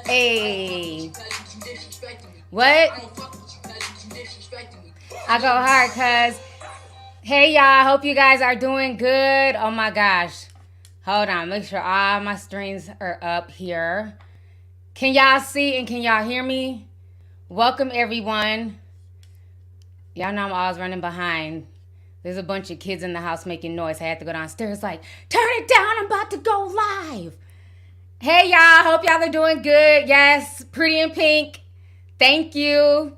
Hey. What? I go hard, cuz. Hey, y'all. Hope you guys are doing good. Oh, my gosh. Hold on. Make sure all my streams are up here. Can y'all see and can y'all hear me? Welcome, everyone. Y'all know I'm always running behind. There's a bunch of kids in the house making noise. I had to go downstairs like, turn it down. I'm about to go live. Hey, y'all. Hope y'all are doing good. Yes, pretty in pink. Thank you.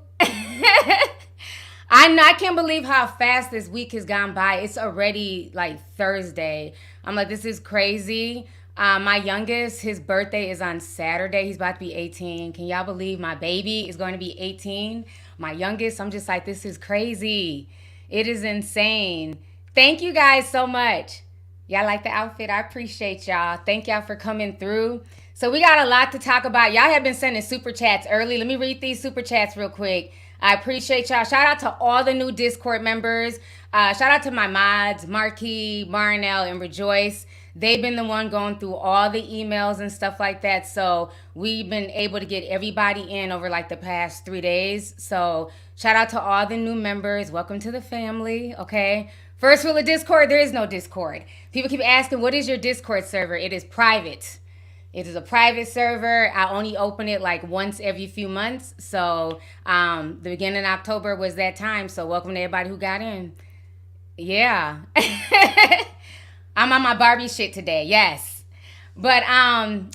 I can't believe how fast this week has gone by. It's already like Thursday. I'm like, this is crazy. My youngest, his birthday is on Saturday. He's about to be 18. Can y'all believe my baby is going to be 18? My youngest, I'm just like, this is crazy. It is insane. Thank you guys so much. Y'all like the outfit? I appreciate y'all. Thank y'all for coming through. So we got a lot to talk about. Y'all have been sending super chats early. Let me read these super chats real quick. I appreciate y'all. Shout out to all the new Discord members. Shout out to my mods, Marquis, Marnell, and Rejoice. They've been the one going through all the emails and stuff like that. So we've been able to get everybody in over like the past 3 days. So shout out to all the new members. Welcome to the family, okay? First rule of Discord, there is no Discord. People keep asking, what is your Discord server? It is private. It is a private server. I only open it like once every few months. So the beginning of October was that time. So welcome to everybody who got in. Yeah. I'm on my Barbie shit today. Yes. But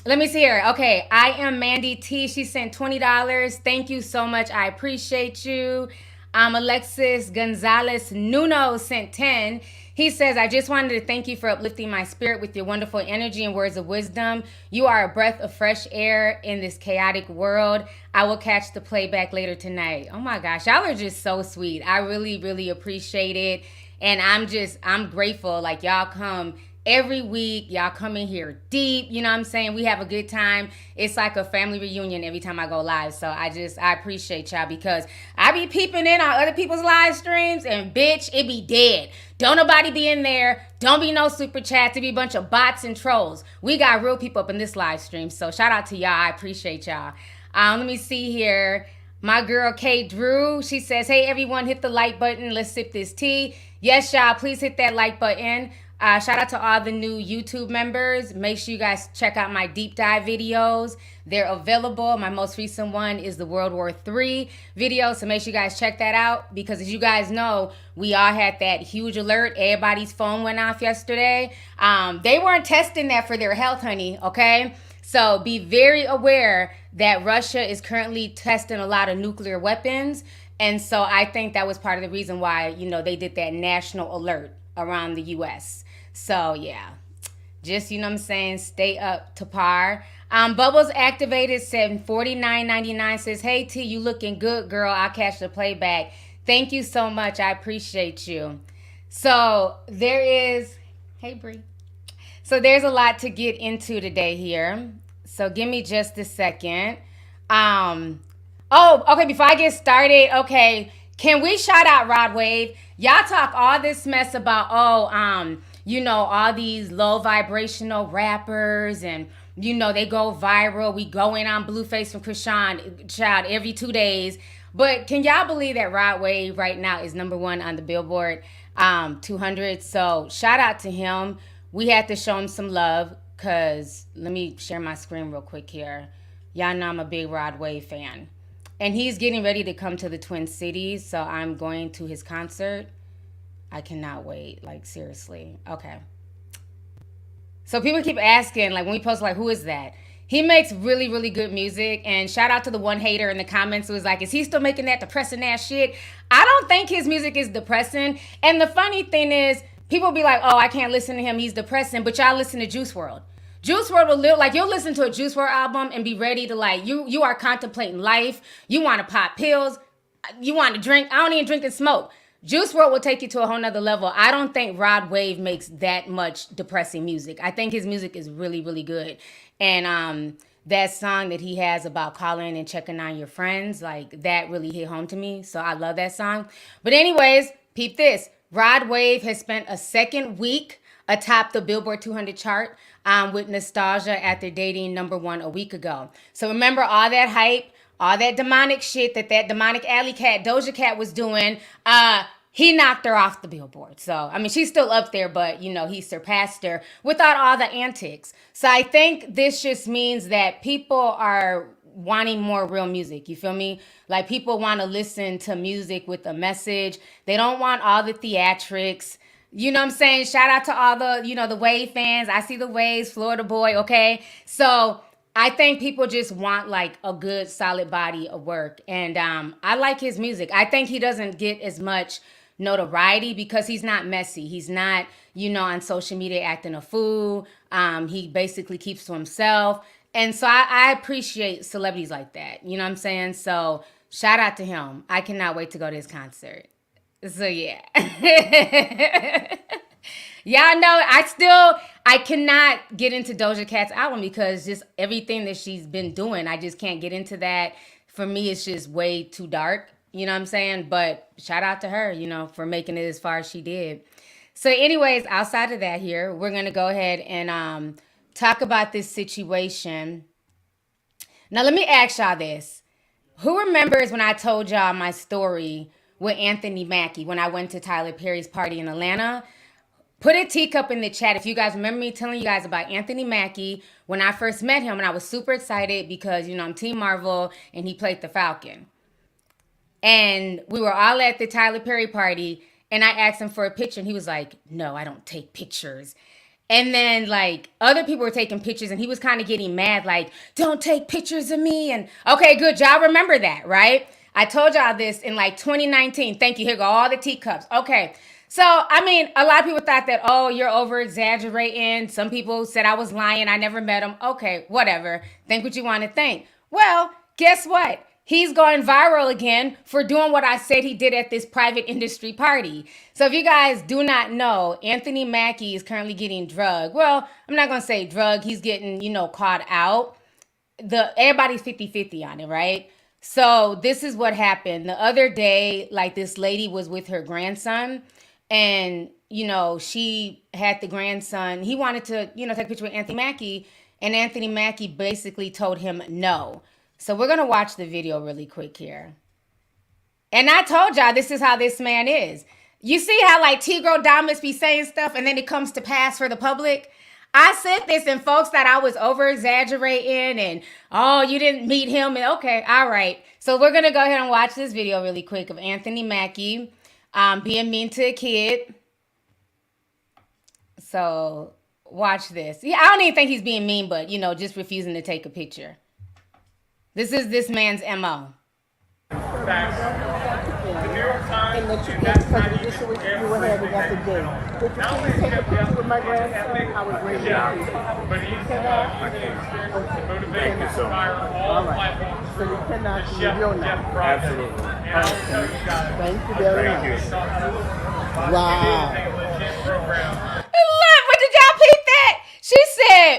let me see here. Okay, I am Mandy T. She sent $20. Thank you so much. I appreciate you. Alexis Gonzalez Nuno sent 10. He says, I just wanted to thank you for uplifting my spirit with your wonderful energy and words of wisdom. You are a breath of fresh air in this chaotic world. I will catch the playback later tonight. Oh my gosh, y'all are just so sweet. I really, really appreciate it. And I'm grateful. Like, y'all come every week. Y'all come in here deep. You know what I'm saying? We have a good time. It's like a family reunion every time I go live. So I appreciate y'all because I be peeping in on other people's live streams and bitch, it be dead. Don't nobody be in there. Don't be no super chats. It be a bunch of bots and trolls. We got real people up in this live stream. So shout out to y'all. I appreciate y'all. Let me see here. My girl Kay Drew, she says, hey everyone, hit the like button. Let's sip this tea. Yes, y'all, please hit that like button. Shout out to all the new YouTube members. Make sure you guys check out my deep dive videos. They're available. My most recent one is the World War III video. So make sure you guys check that out because as you guys know, we all had that huge alert. Everybody's phone went off yesterday. They weren't testing that for their health, honey, okay? So be very aware that Russia is currently testing a lot of nuclear weapons. And so I think that was part of the reason why, they did that national alert around the U.S. So, yeah, just, you know what I'm saying, stay up to par. Bubbles Activated said $49.99 says, hey, T, you looking good, girl. I'll catch the playback. Thank you so much. I appreciate you. So there is, hey, Bree. So there's a lot to get into today here. So give me just a second. Okay, before I get started, okay, can we shout out Rod Wave? Y'all talk all this mess about, all these low vibrational rappers and, they go viral. We go in on Blueface from Krishan Child every 2 days. But can y'all believe that Rod Wave right now is #1 on the Billboard 200? So shout out to him. We had to show him some love because let me share my screen real quick here. Y'all know I'm a big Rod Wave fan. And he's getting ready to come to the Twin Cities, so I'm going to his concert. I cannot wait, like seriously. Okay. So people keep asking, like when we post, like, who is that? He makes really, really good music. And shout out to the one hater in the comments who was like, is he still making that depressing ass shit? I don't think his music is depressing. And the funny thing is, people be like, oh, I can't listen to him, he's depressing. But y'all listen to Juice WRLD. Juice WRLD will you'll listen to a Juice WRLD album and be ready to you are contemplating life. You want to pop pills. You want to drink. I don't even drink and smoke. Juice WRLD will take you to a whole nother level. I don't think Rod Wave makes that much depressing music. I think his music is really, really good. And that song that he has about calling and checking on your friends, like that really hit home to me. So I love that song. But anyways, peep this. Rod Wave has spent a second week atop the Billboard 200 chart with Nostalgia after dating #1 a week ago. So remember all that hype, all that demonic shit that demonic alley cat Doja Cat was doing. He knocked her off the Billboard. So, I mean, she's still up there, but, you know, he surpassed her without all the antics. So I think this just means that people are wanting more real music. You feel me? Like, people want to listen to music with a message. They don't want all the theatrics. You know what I'm saying? Shout out to all the, you know, the Wave fans. I see the Waves, Florida boy, okay? So I think people just want like a good solid body of work. And I like his music. I think he doesn't get as much notoriety because he's not messy. He's not, you know, on social media acting a fool. He basically keeps to himself. And so I appreciate celebrities like that. You know what I'm saying? So shout out to him. I cannot wait to go to his concert. So yeah. Y'all know I cannot get into Doja Cat's album because just everything that she's been doing, I just can't get into that. For me, it's just way too dark. You know what I'm saying? But shout out to her, you know, for making it as far as she did. So anyways, outside of that here, we're going to go ahead and talk about this situation. Now, let me ask y'all this. Who remembers when I told y'all my story with Anthony Mackie when I went to Tyler Perry's party in Atlanta? Put a teacup in the chat if you guys remember me telling you guys about Anthony Mackie when I first met him. And I was super excited because, you know, I'm Team Marvel and he played the Falcon. And we were all at the Tyler Perry party, and I asked him for a picture, and he was like, no, I don't take pictures. And then, like, other people were taking pictures, and he was kind of getting mad, like, don't take pictures of me. And, okay, good, y'all remember that, right? I told y'all this in, like, 2019. Thank you. Here go all the teacups. Okay, so, I mean, a lot of people thought that, oh, you're over-exaggerating. Some people said I was lying. I never met him. Okay, whatever. Think what you want to think. Well, guess what? He's going viral again for doing what I said he did at this private industry party. So if you guys do not know, Anthony Mackie is currently getting drugged. Well, I'm not going to say drug. He's getting, you know, caught out. Everybody's 50-50 on it, right? So this is what happened. The other day, like this lady was with her grandson and, you know, she had the grandson. He wanted to, you know, take a picture with Anthony Mackie, and Anthony Mackie basically told him no. So we're going to watch the video really quick here. And I told y'all this is how this man is. You see how like Tigro Damas be saying stuff and then it comes to pass for the public? I said this and folks thought I was over-exaggerating and, oh, you didn't meet him. And okay, all right. So we're going to go ahead and watch this video really quick of Anthony Mackie being mean to a kid. So watch this. Yeah, I don't even think he's being mean, but, you know, just refusing to take a picture. This is this man's MO. Facts. The New York Times, and that you get because you just what you went ahead and got the day. Did you please take a picture with my grandson? I was raising him. But he's motivated to inspire all platforms. So you cannot be real now. Absolutely. And I'll tell you guys. Thank you very much. Wow. Look, what did y'all peep that? She said,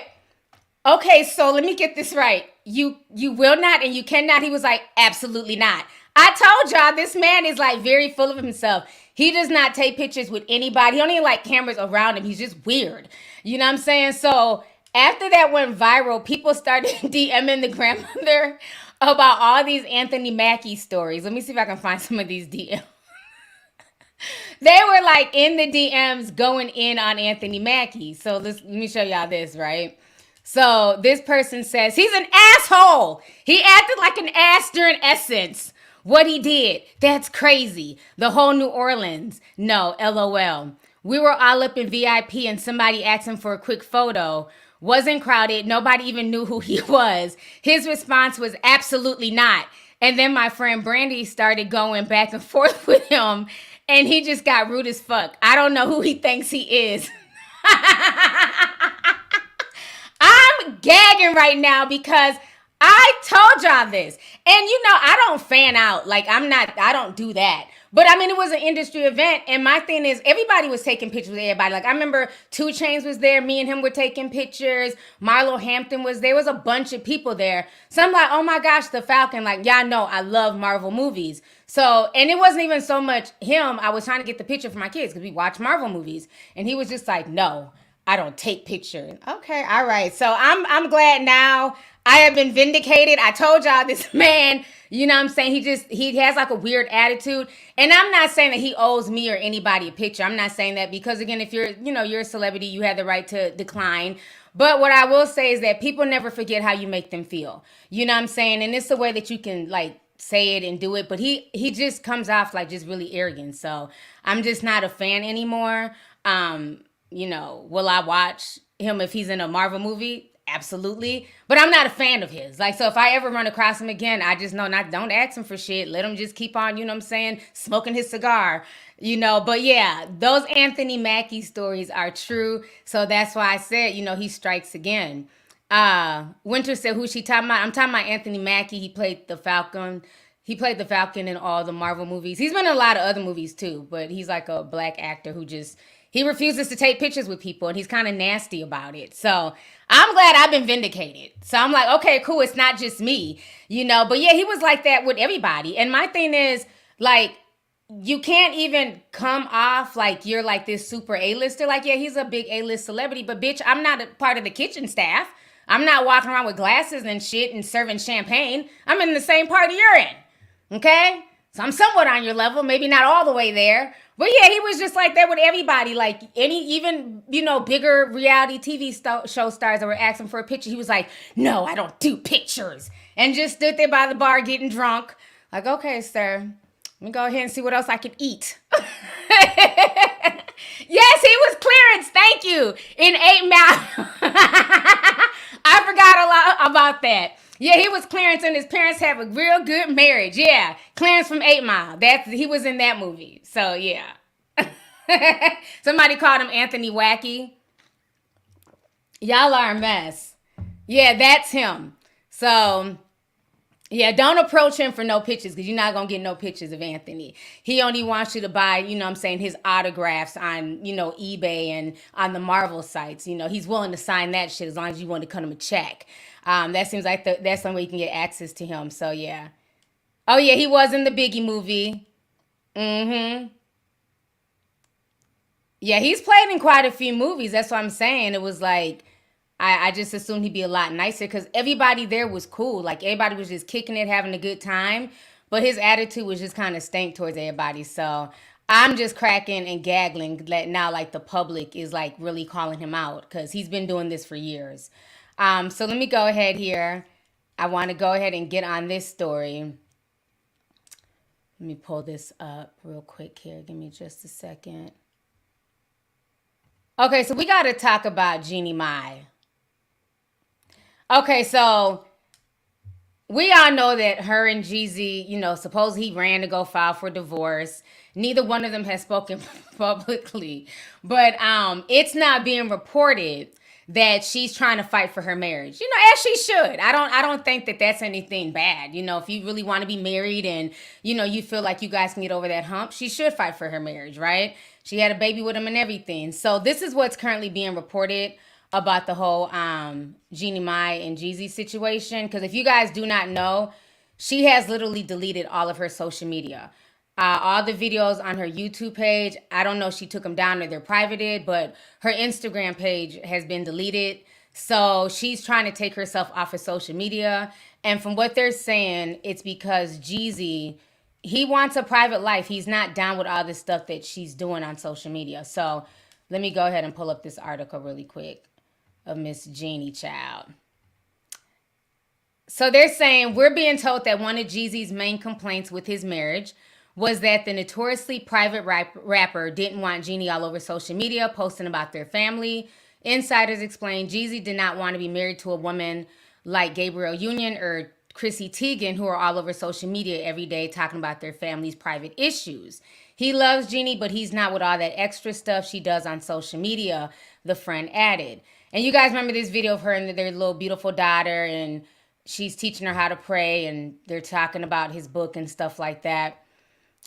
okay, so let me get this right. You will not and you cannot. He was like, absolutely not. I told y'all this man is like very full of himself. He does not take pictures with anybody. He don't even like cameras around him. He's just weird. You know what I'm saying? So after that went viral, people started DMing the grandmother about all these Anthony Mackie stories. Let me see if I can find some of these DMs. They were like in the DMs going in on Anthony Mackie. So let me show y'all this, right? So this person says, he's an asshole. He acted like an ass during Essence. What he did, that's crazy. The whole New Orleans. No, LOL. We were all up in VIP and somebody asked him for a quick photo. Wasn't crowded. Nobody even knew who he was. His response was absolutely not. And then my friend Brandy started going back and forth with him and he just got rude as fuck. I don't know who he thinks he is. I'm gagging right now because I told y'all this. And you know, I don't fan out. Like I don't do that. But I mean, it was an industry event, and my thing is, everybody was taking pictures with everybody. Like I remember, 2 Chainz was there. Me and him were taking pictures. Marlo Hampton was there. Was a bunch of people there. So I'm like, oh my gosh, the Falcon. Like y'all know, I love Marvel movies. So, and it wasn't even so much him. I was trying to get the picture for my kids because we watch Marvel movies, and he was just like, no, I don't take pictures. Okay, all right. So I'm glad now. I have been vindicated. I told y'all this man, you know what I'm saying? He has like a weird attitude. And I'm not saying that he owes me or anybody a picture. I'm not saying that because again, if you're a celebrity, you have the right to decline. But what I will say is that people never forget how you make them feel. You know what I'm saying? And it's the way that you can like say it and do it. But he just comes off like just really arrogant. So I'm just not a fan anymore. Will I watch him if he's in a Marvel movie? Absolutely. But I'm not a fan of his. Like, so if I ever run across him again, I just know don't ask him for shit. Let him just keep on, you know what I'm saying, smoking his cigar, But yeah, those Anthony Mackie stories are true. So that's why I said, he strikes again. Winter said, who's she talking about? I'm talking about Anthony Mackie. He played the Falcon. He played the Falcon in all the Marvel movies. He's been in a lot of other movies too, but he's like a black actor who he refuses to take pictures with people, and he's kind of nasty about it. So I'm glad I've been vindicated. So I'm like, okay, cool. It's not just me, But yeah, he was like that with everybody. And my thing is, like, you can't even come off like you're like this super A-lister. Like, yeah, he's a big A-list celebrity, but bitch, I'm not a part of the kitchen staff. I'm not walking around with glasses and shit and serving champagne. I'm in the same party you're in. Okay? So I'm somewhat on your level, maybe not all the way there. But yeah, he was just like that with everybody. Like even bigger reality TV show stars that were asking for a picture. He was like, no, I don't do pictures. And just stood there by the bar getting drunk. Like, okay, sir, let me go ahead and see what else I can eat. Yes, he was clearance. Thank you. In 8 Mile. I forgot a lot about that. Yeah, he was Clarence, and his parents have a real good marriage. Yeah, Clarence from 8 Mile. He was in that movie. So yeah. Somebody called him Anthony Wacky. Y'all are a mess. Yeah, that's him. So yeah, don't approach him for no pictures because you're not going to get no pictures of Anthony. He only wants you to buy, his autographs on, eBay and on the Marvel sites. He's willing to sign that shit as long as you want to cut him a check. That seems like that's some way you can get access to him. So, yeah. Oh, yeah, he was in the Biggie movie. Mm-hmm. Yeah, he's played in quite a few movies. That's what I'm saying. It was like, I just assumed he'd be a lot nicer because everybody there was cool. Like, everybody was just kicking it, having a good time. But his attitude was just kind of stank towards everybody. So, I'm just cracking and gaggling that now, like, the public is, like, really calling him out because he's been doing this for years. So let me go ahead here. I want to go ahead and get on this story. Let me pull this up real quick here. Give me just a second. Okay, so we got to talk about Jeannie Mai. Okay, so we all know that her and Jeezy, supposedly he ran to go file for divorce. Neither one of them has spoken publicly. But it's not being reported that she's trying to fight for her marriage, as she should. I don't think that that's anything bad. If you really want to be married and, you feel like you guys can get over that hump, she should fight for her marriage, right? She had a baby with him and everything. So this is what's currently being reported about the whole Jeannie Mai and Jeezy situation. Because if you guys do not know, she has literally deleted all of her social media. All the videos on her YouTube page, I don't know if she took them down or they're privated, but her Instagram page has been deleted. So she's trying to take herself off of social media. And from what they're saying, it's because Jeezy, he wants a private life. He's not down with all this stuff that she's doing on social media. So let me go ahead and pull up this article really quick of Miss Jeannie Child. So they're saying, we're being told that one of Jeezy's main complaints with his marriage was that the notoriously private rapper didn't want Jeannie all over social media posting about their family. Insiders explain Jeezy did not want to be married to a woman like Gabrielle Union or Chrissy Teigen, who are all over social media every day talking about their family's private issues. He loves Jeannie, but he's not with all that extra stuff she does on social media, the friend added. And you guys remember this video of her and their little beautiful daughter, and she's teaching her how to pray, and they're talking about his book and stuff like that.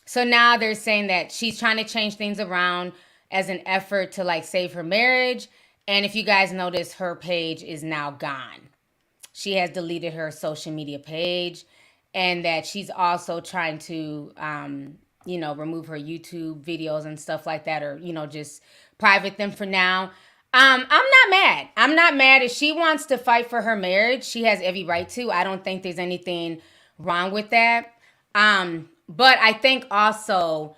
So now they're saying that she's trying to change things around as an effort to like save her marriage. And if you guys notice, her page is now gone. She has deleted her social media page, and that she's also trying to, remove her YouTube videos and stuff like that, or, just private them for now. I'm not mad. I'm not mad. If she wants to fight for her marriage, she has every right to. I don't think there's anything wrong with that. But I think also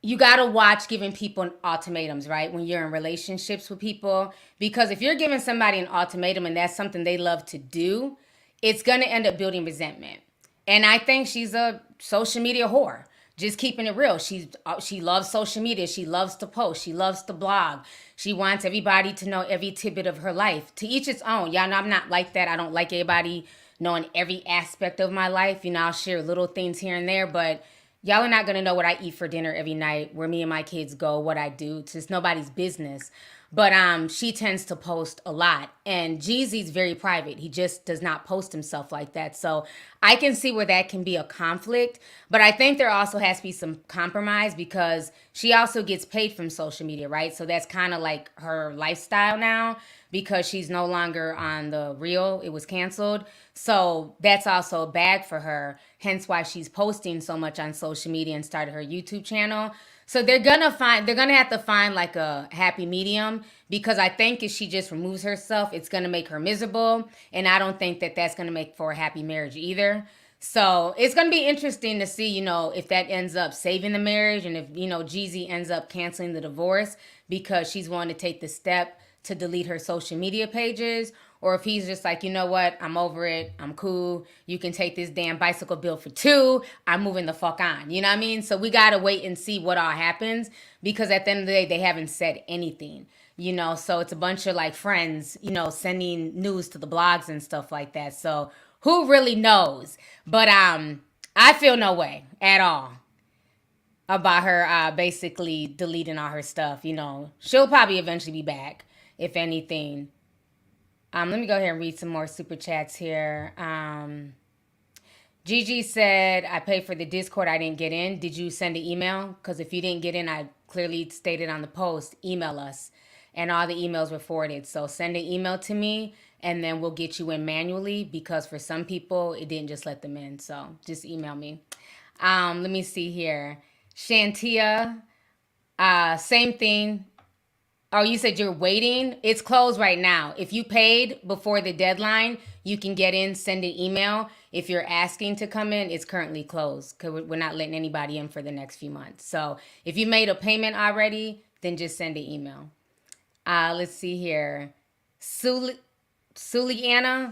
you got to watch giving people ultimatums, right? When you're in relationships with people, because if you're giving somebody an ultimatum and that's something they love to do, it's going to end up building resentment. And I think she's a social media whore. Just keeping it real. She loves social media. She loves to post. She loves to blog. She wants everybody to know every tidbit of her life. To each its own. Y'all know I'm not like that. I don't like everybody knowing every aspect of my life. I'll share little things here and there, but y'all are not going to know what I eat for dinner every night, where me and my kids go, what I do. It's just nobody's business. But she tends to post a lot. And Jeezy's very private. He just does not post himself like that. So I can see where that can be a conflict. But I think there also has to be some compromise, because she also gets paid from social media, right? So that's kind of like her lifestyle now, because she's no longer on the Real. It was canceled. So that's also a bag for her. Hence why she's posting so much on social media and started her YouTube channel. So they're gonna have to find like a happy medium, because I think if she just removes herself, it's gonna make her miserable, and I don't think that that's gonna make for a happy marriage either. So it's gonna be interesting to see, if that ends up saving the marriage, and if Jeezy ends up canceling the divorce because she's willing to take the step to delete her social media pages, or if he's just like, you know what, I'm over it, I'm cool, you can take this damn bicycle bill for two, I'm moving the fuck on. You know what I mean? So we gotta wait and see what all happens, because at the end of the day, they haven't said anything. So it's a bunch of like friends, sending news to the blogs and stuff like that. So who really knows? But I feel no way at all about her basically deleting all her stuff. She'll probably eventually be back, if anything. Let me go ahead and read some more super chats here. Gigi said, I paid for the Discord. I didn't get in. Did you send an email? Because if you didn't get in, I clearly stated on the post, email us. And all the emails were forwarded. So send an email to me, and then we'll get you in manually, because for some people, it didn't just let them in. So just email me. Let me see here. Shantia, same thing. Oh, you said you're waiting? It's closed right now. If you paid before the deadline, you can get in, send an email. If you're asking to come in, it's currently closed, because we're not letting anybody in for the next few months. So if you made a payment already, then just send an email. Let's see here. Suliana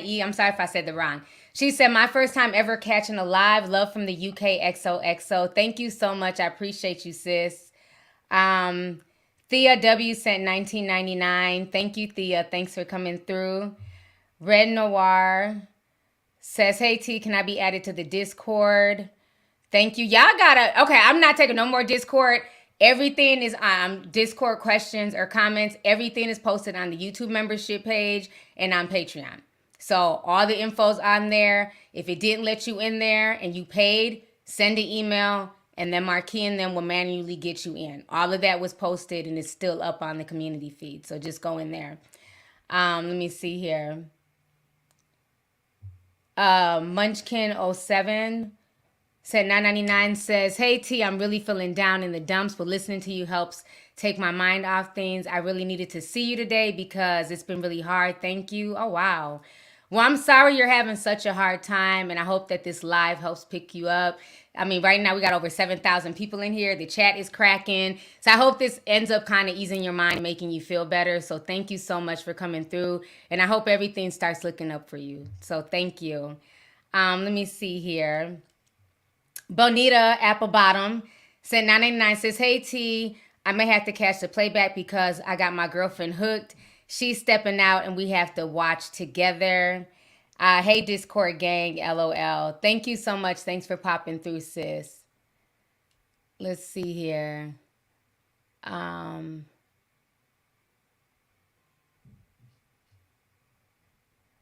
E. I'm sorry if I said the wrong. She said, my first time ever catching a live. Love from the UK, XOXO. Thank you so much. I appreciate you, sis. Thea W sent 19.99. Thank you, Thea. Thanks for coming through. Red Noir says, hey, T, can I be added to the Discord? Thank you. Y'all gotta, okay, I'm not taking no more Discord. Everything is Discord questions or comments. Everything is posted on the YouTube membership page and on Patreon. So all the info's on there. If it didn't let you in there and you paid, send an email, and then Marquis and them will manually get you in. All of that was posted and is still up on the community feed. So just go in there. Let me see here. Munchkin07 said 9.99 says, hey T, I'm really feeling down in the dumps, but listening to you helps take my mind off things. I really needed to see you today because it's been really hard. Thank you. Oh, wow. Well, I'm sorry you're having such a hard time, and I hope that this live helps pick you up. I mean, right now we got over 7,000 people in here. The chat is cracking. So I hope this ends up kind of easing your mind, making you feel better. So thank you so much for coming through, and I hope everything starts looking up for you. So thank you. Let me see here. Bonita Apple Bottom said 9.99 says, hey T, I may have to catch the playback because I got my girlfriend hooked. She's stepping out and we have to watch together. Hey Discord gang, LOL. Thank you so much. Thanks for popping through, sis. Let's see here. Hold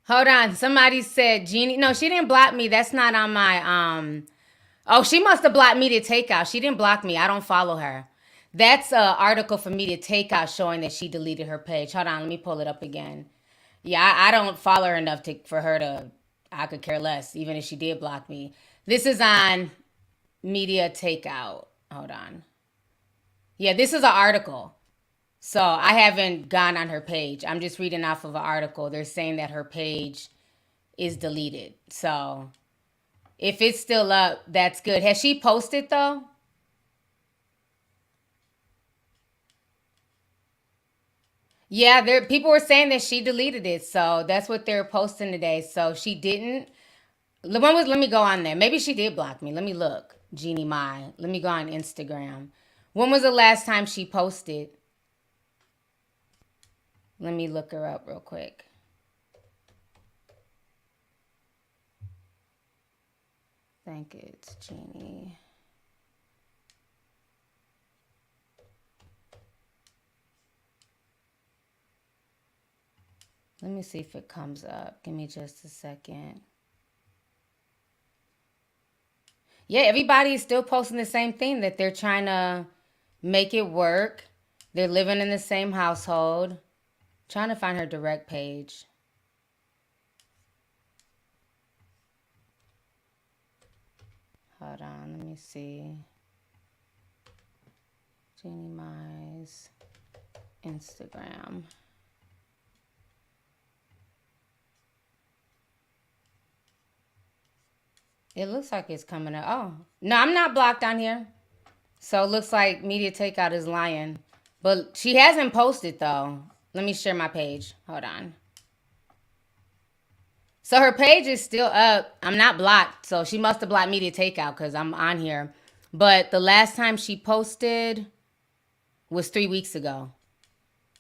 on. Somebody said Jeannie. No, she didn't block me. That's not on my Oh, she must have blocked Media Takeout. She didn't block me. I don't follow her. That's an article from Media Takeout showing that she deleted her page. Hold on, let me pull it up again. Yeah, I don't follow her enough for her to. I could care less, even if she did block me. This is on Media Takeout. Hold on. Yeah, this is an article. So I haven't gone on her page. I'm just reading off of an article. They're saying that her page is deleted. So if it's still up, that's good. Has she posted though? Yeah, there people were saying that she deleted it. So that's what they're posting today. So she didn't. Let me go on there. Maybe she did block me. Let me look. Jeannie Mai. Let me go on Instagram. When was the last time she posted? Let me look her up real quick. I think it's Jeannie. Let me see if it comes up. Give me just a second. Yeah, everybody's still posting the same thing, that they're trying to make it work. They're living in the same household. Trying to find her direct page. Hold on, let me see. Jeannie Mai's Instagram. It looks like it's coming up. Oh, no, I'm not blocked on here. So it looks like Media Takeout is lying. But she hasn't posted, though. Let me share my page. Hold on. So her page is still up. I'm not blocked. So she must have blocked Media Takeout because I'm on here. But the last time she posted was 3 weeks ago.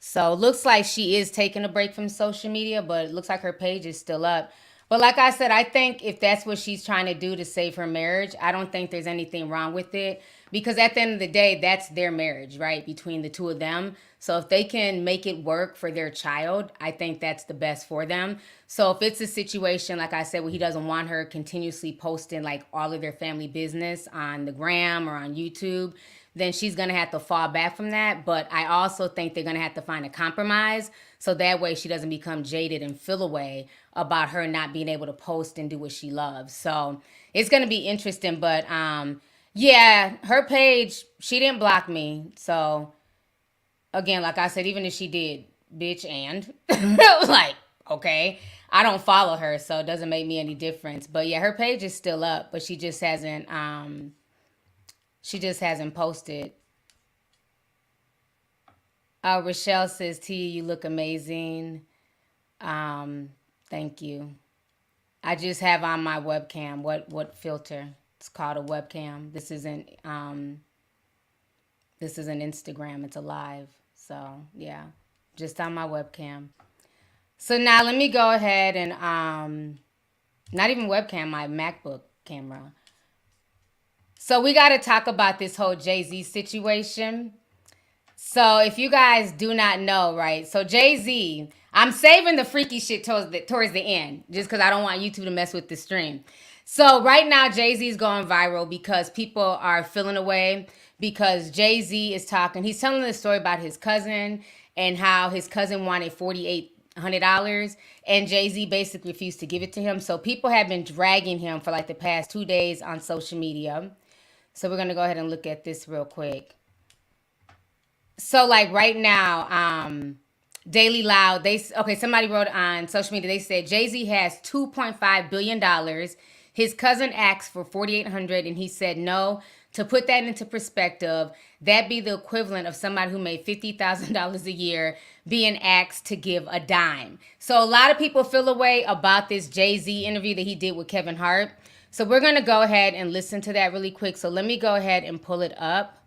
So it looks like she is taking a break from social media, but it looks like her page is still up. But like I said, I think if that's what she's trying to do to save her marriage, I don't think there's anything wrong with it. Because at the end of the day, that's their marriage, right? Between the two of them. So if they can make it work for their child, I think that's the best for them. So if it's a situation, like I said, where he doesn't want her continuously posting like all of their family business on the gram or on YouTube, then she's going to have to fall back from that. But I also think they're going to have to find a compromise so that way she doesn't become jaded and feel away about her not being able to post and do what she loves. So it's going to be interesting. But yeah, her page, she didn't block me. So again, like I said, even if she did, bitch, and like, okay, I don't follow her, so it doesn't make me any difference. But yeah, her page is still up, but she just hasn't posted. Rochelle says, T, you look amazing. Thank you. I just have on my webcam. What filter? It's called a webcam. This isn't Instagram. It's a live. So yeah, just on my webcam. So now let me go ahead and not even webcam, my MacBook camera. So we got to talk about this whole Jay-Z situation. So if you guys do not know, right? So Jay-Z, I'm saving the freaky shit towards the end, just because I don't want YouTube to mess with the stream. So right now, Jay-Z is going viral because people are feeling away because Jay-Z is talking. He's telling the story about his cousin and how his cousin wanted $4,800 and Jay-Z basically refused to give it to him. So people have been dragging him for like the past 2 days on social media. So we're going to go ahead and look at this real quick. So like right now, Daily Loud, somebody wrote on social media, they said Jay-Z has $2.5 billion. His cousin asked for $4,800 and he said no. To put that into perspective, that'd be the equivalent of somebody who made $50,000 a year being asked to give a dime. So a lot of people feel a way about this Jay-Z interview that he did with Kevin Hart. So we're going to go ahead and listen to that really quick. So let me go ahead and pull it up.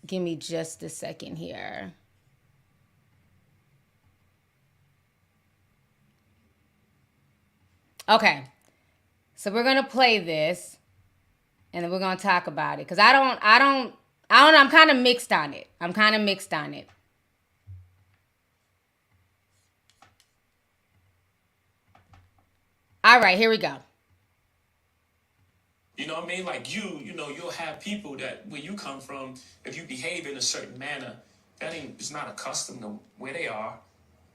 Give me just a second here. Okay. So we're going to play this and then we're going to talk about it. Cause I don't know. I'm kind of mixed on it. All right, here we go. You know what I mean? Like you'll have people that where you come from, if you behave in a certain manner, it's not accustomed to where they are,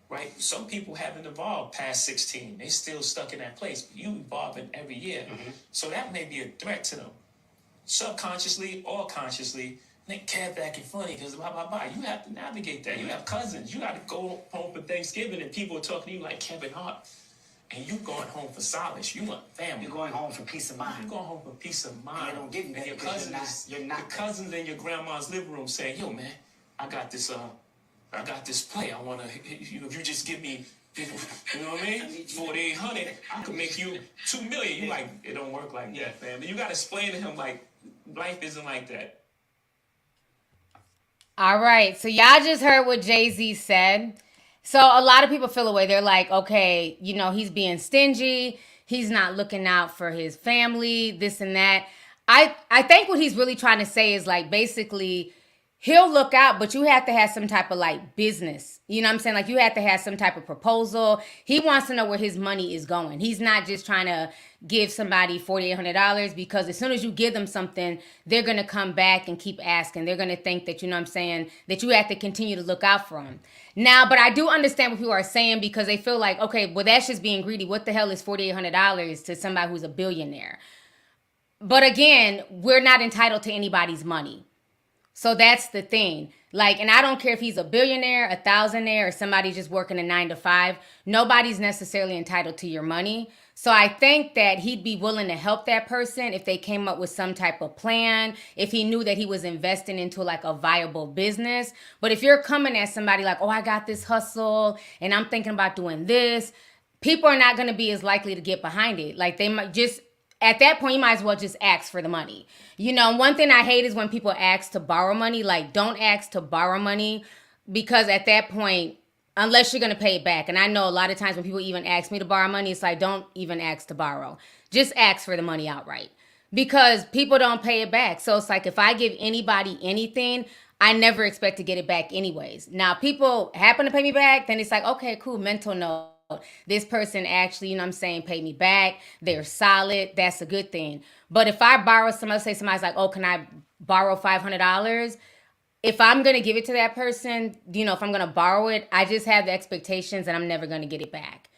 right? Some people haven't evolved past 16. They still stuck in that place. But you evolving every year. So that may be a threat to them. Subconsciously or consciously, they care acting funny because blah, blah, blah. You have to navigate that. You have cousins. You got to go home for Thanksgiving and people are talking to you like Kevin Hart. And you going home for solace. You want family. You're going home for peace of mind. You're going home for peace of mind. And they don't give you that your because cousins, you're not your cousins in your grandma's living room saying, yo, man, I got this play. I want to, if you just give me, you know what I mean? 4,800, I could make you 2 million. You like, it don't work like that, fam. You got to explain to him, like, life isn't like that. All right. So y'all just heard what Jay-Z said. So a lot of people feel away. They're like, okay, he's being stingy. He's not looking out for his family, this and that. I think what he's really trying to say is like, basically, he'll look out, but you have to have some type of like business. You know what I'm saying? Like you have to have some type of proposal. He wants to know where his money is going. He's not just trying to give somebody $4,800 because as soon as you give them something, they're going to come back and keep asking. They're going to think that, you know what I'm saying, that you have to continue to look out for them. Now, but I do understand what people are saying because they feel like, okay, well, that's just being greedy. What the hell is $4,800 to somebody who's a billionaire? But again, we're not entitled to anybody's money. So that's the thing. Like, and I don't care if he's a billionaire, a thousandaire, or somebody just working a 9 to 5. Nobody's necessarily entitled to your money. So I think that he'd be willing to help that person if they came up with some type of plan, if he knew that he was investing into like a viable business. But if you're coming at somebody like, oh, I got this hustle and I'm thinking about doing this, people are not going to be as likely to get behind it. Like they might just, at that point, you might as well just ask for the money. One thing I hate is when people ask to borrow money. Like, don't ask to borrow money because at that point, unless you're going to pay it back. And I know a lot of times when people even ask me to borrow money, it's like, don't even ask to borrow. Just ask for the money outright because people don't pay it back. So it's like if I give anybody anything, I never expect to get it back anyways. Now, people happen to pay me back, then it's like, okay, cool, mental note. This person actually, paid me back. They're solid. That's a good thing. But if I borrow somebody's like, oh, can I borrow $500? If I'm going to give it to that person, if I'm going to borrow it, I just have the expectations that I'm never going to get it back.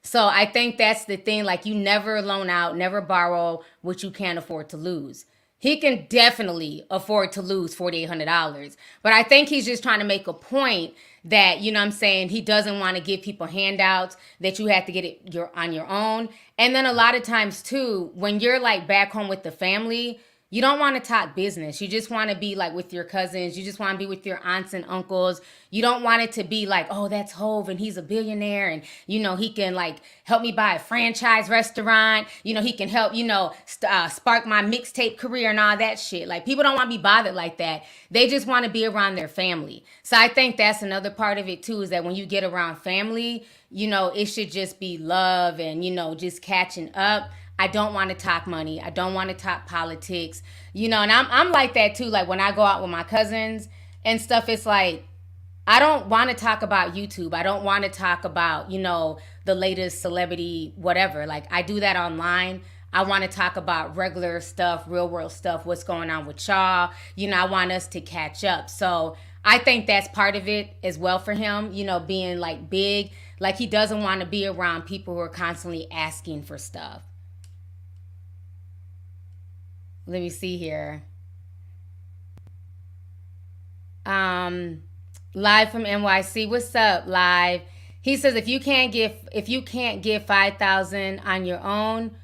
So I think that's the thing. Like you never loan out, never borrow what you can't afford to lose. He can definitely afford to lose $4,800. But I think he's just trying to make a point that, he doesn't want to give people handouts, that you have to get it on your own. And then a lot of times, too, when you're like back home with the family, you don't want to talk business. You just want to be like with your cousins. You just want to be with your aunts and uncles. You don't want it to be like, oh, that's Hove and he's a billionaire and, he can like help me buy a franchise restaurant. He can help, spark my mixtape career and all that shit. Like people don't want to be bothered like that. They just want to be around their family. So I think that's another part of it too, is that when you get around family, it should just be love and, just catching up. I don't want to talk money. I don't want to talk politics, and I'm like that too. Like when I go out with my cousins and stuff, it's like, I don't want to talk about YouTube. I don't want to talk about, the latest celebrity, whatever. Like I do that online. I want to talk about regular stuff, real world stuff, what's going on with y'all. I want us to catch up. So I think that's part of it as well for him, being like big, like he doesn't want to be around people who are constantly asking for stuff. Let me see here. Live from NYC. What's up, Live? He says if you can't give $5,000 on your own,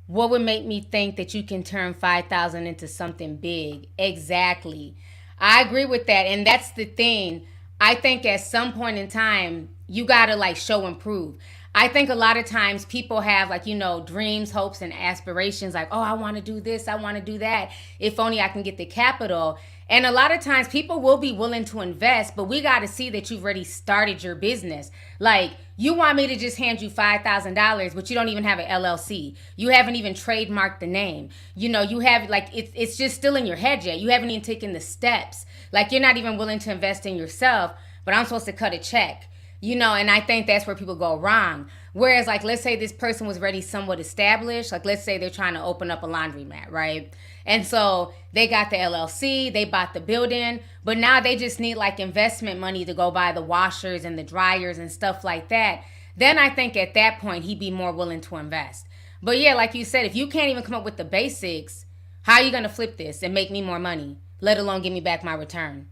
what would make me think that you can turn $5,000 into something big? Exactly. I agree with that, and that's the thing. I think at some point in time, you gotta like show and prove. I think a lot of times people have like, dreams, hopes, and aspirations like, oh, I want to do this, I want to do that. If only I can get the capital. And a lot of times people will be willing to invest, but we got to see that you've already started your business. Like you want me to just hand you $5,000, but you don't even have an LLC. You haven't even trademarked the name. You have like, it's just still in your head yet. You haven't even taken the steps. Like you're not even willing to invest in yourself, but I'm supposed to cut a check. And I think that's where people go wrong. Whereas, like, let's say this person was already somewhat established. Like, let's say they're trying to open up a laundromat, right? And so they got the LLC, they bought the building, but now they just need like investment money to go buy the washers and the dryers and stuff like that. Then I think at that point he'd be more willing to invest. But yeah, like you said, if you can't even come up with the basics, how are you going to flip this and make me more money, let alone give me back my return?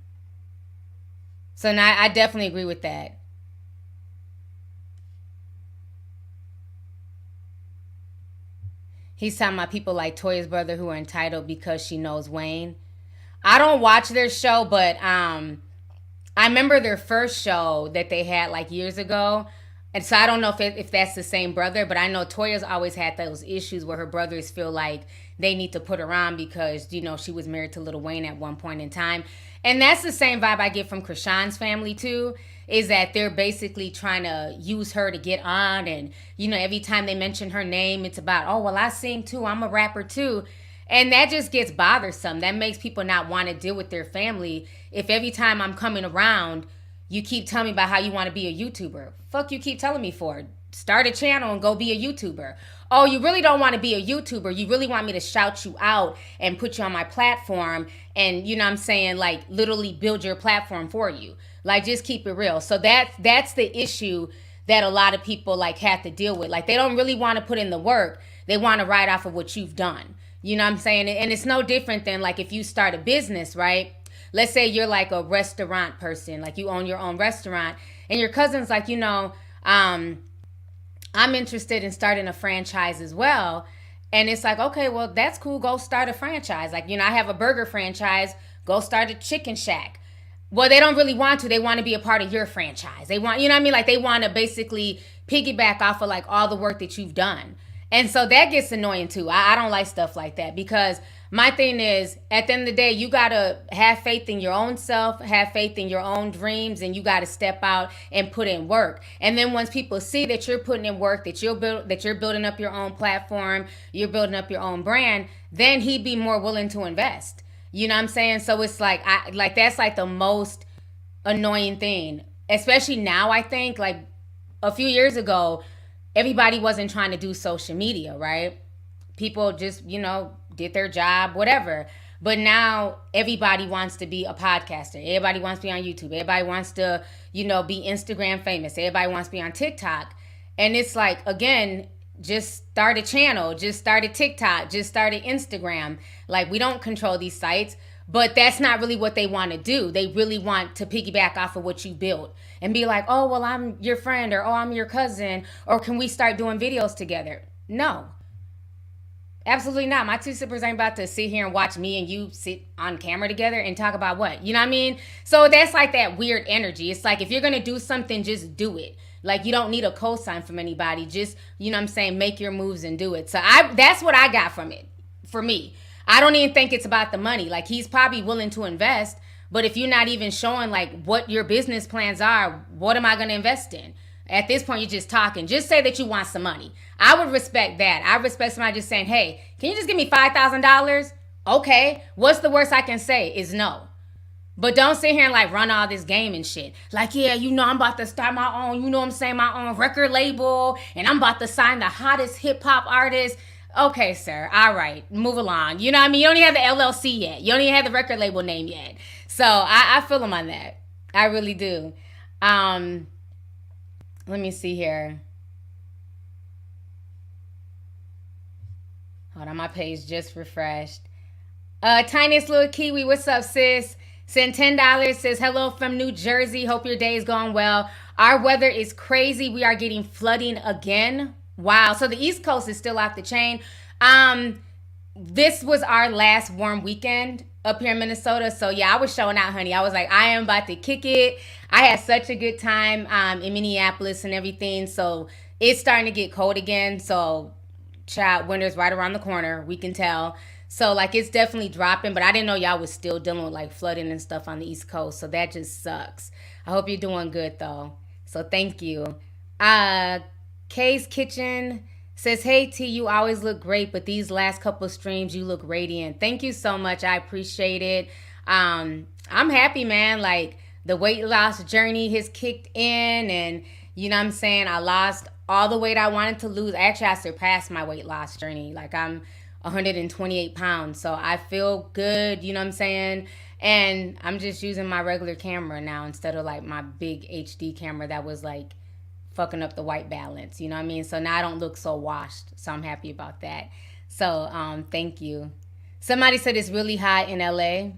So now I definitely agree with that. He's talking about people like Toya's brother who are entitled because she knows Wayne. I don't watch their show, but I remember their first show that they had like years ago. And so I don't know if that's the same brother, but I know Toya's always had those issues where her brothers feel like they need to put her on because, you know, she was married to Lil Wayne at one point in time. And that's the same vibe I get from Krishan's family too, is that they're basically trying to use her to get on. And, you know, every time they mention her name, it's about, oh, well, I sing too. I'm a rapper too. And that just gets bothersome. That makes people not want to deal with their family. If every time I'm coming around, you keep telling me about how you want to be a YouTuber. Fuck you keep telling me for? Start a channel and go be a YouTuber. Oh, you really don't want to be a YouTuber. You really want me to shout you out and put you on my platform and, you know what I'm saying, like literally build your platform for you. Like just keep it real. So that's the issue that a lot of people like have to deal with. Like they don't really want to put in the work. They want to ride off of what you've done. You know what I'm saying? And it's no different than like if you start a business, right? Let's say you're like a restaurant person, like you own your own restaurant and your cousin's like, you know, I'm interested in starting a franchise as well. And it's like, okay, well, that's cool. Go start a franchise. Like, you know, I have a burger franchise. Go start a chicken shack. Well, they don't really want to. They want to be a part of your franchise. They want, you know what I mean? Like they want to basically piggyback off of like all the work that you've done. And so that gets annoying too. I don't like stuff like that because my thing is, at the end of the day, you got to have faith in your own self, have faith in your own dreams, and you got to step out and put in work. And then once people see that you're putting in work, that you're building up your own platform, you're building up your own brand, then he'd be more willing to invest. You know what I'm saying? So it's like, that's like the most annoying thing, especially now. I think like a few years ago, everybody wasn't trying to do social media, right? People just, you know, did their job, whatever. But now everybody wants to be a podcaster. Everybody wants to be on YouTube. Everybody wants to, you know, be Instagram famous. Everybody wants to be on TikTok. And it's like, again, just start a channel. Just start a TikTok. Just start an Instagram. Like, we don't control these sites. But that's not really what they want to do. They really want to piggyback off of what you built and be like, oh, well, I'm your friend, or oh, I'm your cousin, or can we start doing videos together? No, absolutely not. My two sippers ain't about to sit here and watch me and you sit on camera together and talk about what? You know what I mean? So that's like that weird energy. It's like if you're going to do something, just do it. Like you don't need a cosign from anybody. Just, you know what I'm saying, make your moves and do it. So that's what I got from it for me. I don't even think it's about the money. Like he's probably willing to invest, but if you're not even showing like what your business plans are, what am I going to invest in? At this point, you're just talking. Just say that you want some money. I would respect that. I respect somebody just saying, hey, can you just give me $5,000? Okay. What's the worst I can say is no. But don't sit here and like run all this game and shit. Like, yeah, you know, I'm about to start my own, you know what I'm saying, my own record label, and I'm about to sign the hottest hip hop artist. Okay, sir. All right. Move along. You know what I mean? You don't even have the LLC yet. You don't even have the record label name yet. So I feel him on that. I really do. Let me see here. Hold on. My page just refreshed. Tiniest little Kiwi. What's up, sis? Send $10. Says, hello from New Jersey. Hope your day is going well. Our weather is crazy. We are getting flooding again. Wow. So the East Coast is still off the chain. This was our last warm weekend up here in Minnesota. So yeah, I was showing out, honey. I was like, I am about to kick it. I had such a good time in Minneapolis and everything. So it's starting to get cold again. So child, winter's right around the corner. We can tell. So like it's definitely dropping, but I didn't know y'all was still dealing with like flooding and stuff on the East Coast. So that just sucks. I hope you're doing good though. So thank you. Kay's Kitchen says, hey T, you always look great, but these last couple of streams you look radiant. Thank you so much. I appreciate it. I'm happy, man. Like the weight loss journey has kicked in, and you know what I'm saying, I lost all the weight I wanted to lose. Actually, I surpassed my weight loss journey. Like, I'm 128 pounds. So I feel good, you know what I'm saying? And I'm just using my regular camera now instead of like my big HD camera that was like fucking up the white balance, you know what I mean? So now I don't look so washed. So I'm happy about that. So thank you. Somebody said it's really hot in LA.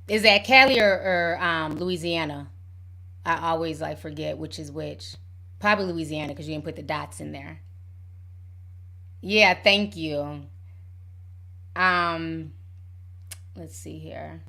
Is that Cali or Louisiana? I always like forget which is which. Probably Louisiana because you didn't put the dots in there. Yeah, thank you. Let's see here.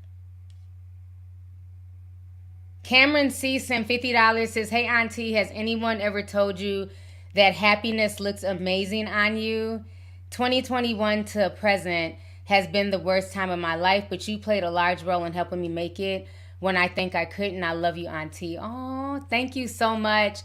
Cameron C. sent $50, says, hey, Auntie, has anyone ever told you that happiness looks amazing on you? 2021 to present has been the worst time of my life, but you played a large role in helping me make it when I think I couldn't. I love you, Auntie. Oh, thank you so much.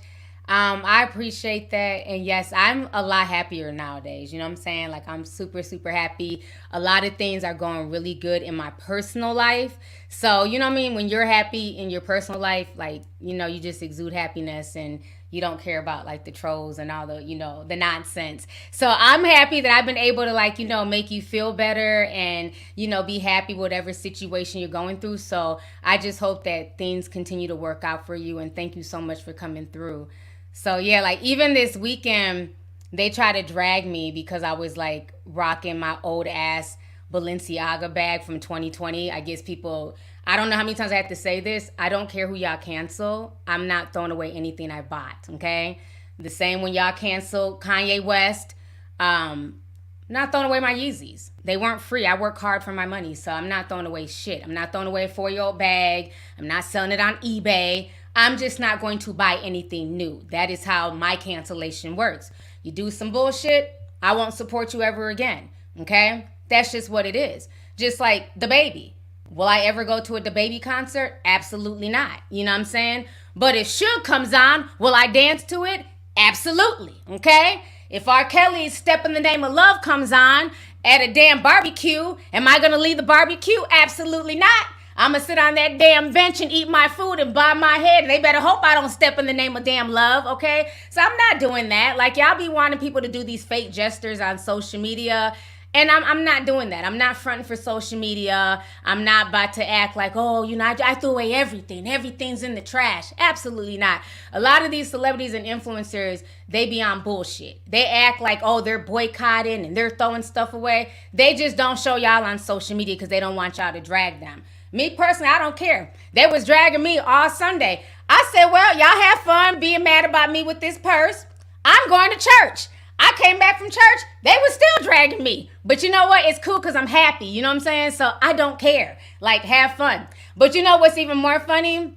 I appreciate that. And yes, I'm a lot happier nowadays. You know what I'm saying? Like, I'm super, super happy. A lot of things are going really good in my personal life. So, you know what I mean? When you're happy in your personal life, like, you know, you just exude happiness and you don't care about like the trolls and all the, you know, the nonsense. So I'm happy that I've been able to, like, you know, make you feel better and, you know, be happy whatever situation you're going through. So I just hope that things continue to work out for you. And thank you so much for coming through. So yeah, like even this weekend, they try to drag me because I was like rocking my old ass Balenciaga bag from 2020. I guess people, I don't know how many times I have to say this. I don't care who y'all cancel. I'm not throwing away anything I bought, okay? The same when y'all cancel Kanye West. Not throwing away my Yeezys. They weren't free. I work hard for my money, so I'm not throwing away shit. I'm not throwing away a 4-year-old bag. I'm not selling it on eBay. I'm just not going to buy anything new. That is how my cancellation works. You do some bullshit, I won't support you ever again, okay? That's just what it is. Just like DaBaby. Will I ever go to a DaBaby concert? Absolutely not. You know what I'm saying? But if Suge comes on, will I dance to it? Absolutely, okay? If R. Kelly's Step in the Name of Love comes on at a damn barbecue, am I going to leave the barbecue? Absolutely not. I'm going to sit on that damn bench and eat my food and bob my head. And they better hope I don't step in the name of damn love, okay? So I'm not doing that. Like, y'all be wanting people to do these fake gestures on social media. And I'm not doing that. I'm not fronting for social media. I'm not about to act like, oh, you know, I threw away everything. Everything's in the trash. Absolutely not. A lot of these celebrities and influencers, they be on bullshit. They act like, oh, they're boycotting and they're throwing stuff away. They just don't show y'all on social media because they don't want y'all to drag them. Me personally, I don't care. They was dragging me all Sunday. I said, well, y'all have fun being mad about me with this purse. I'm going to church. I came back from church. They were still dragging me. But you know what? It's cool because I'm happy. You know what I'm saying? So I don't care. Like, have fun. But you know what's even more funny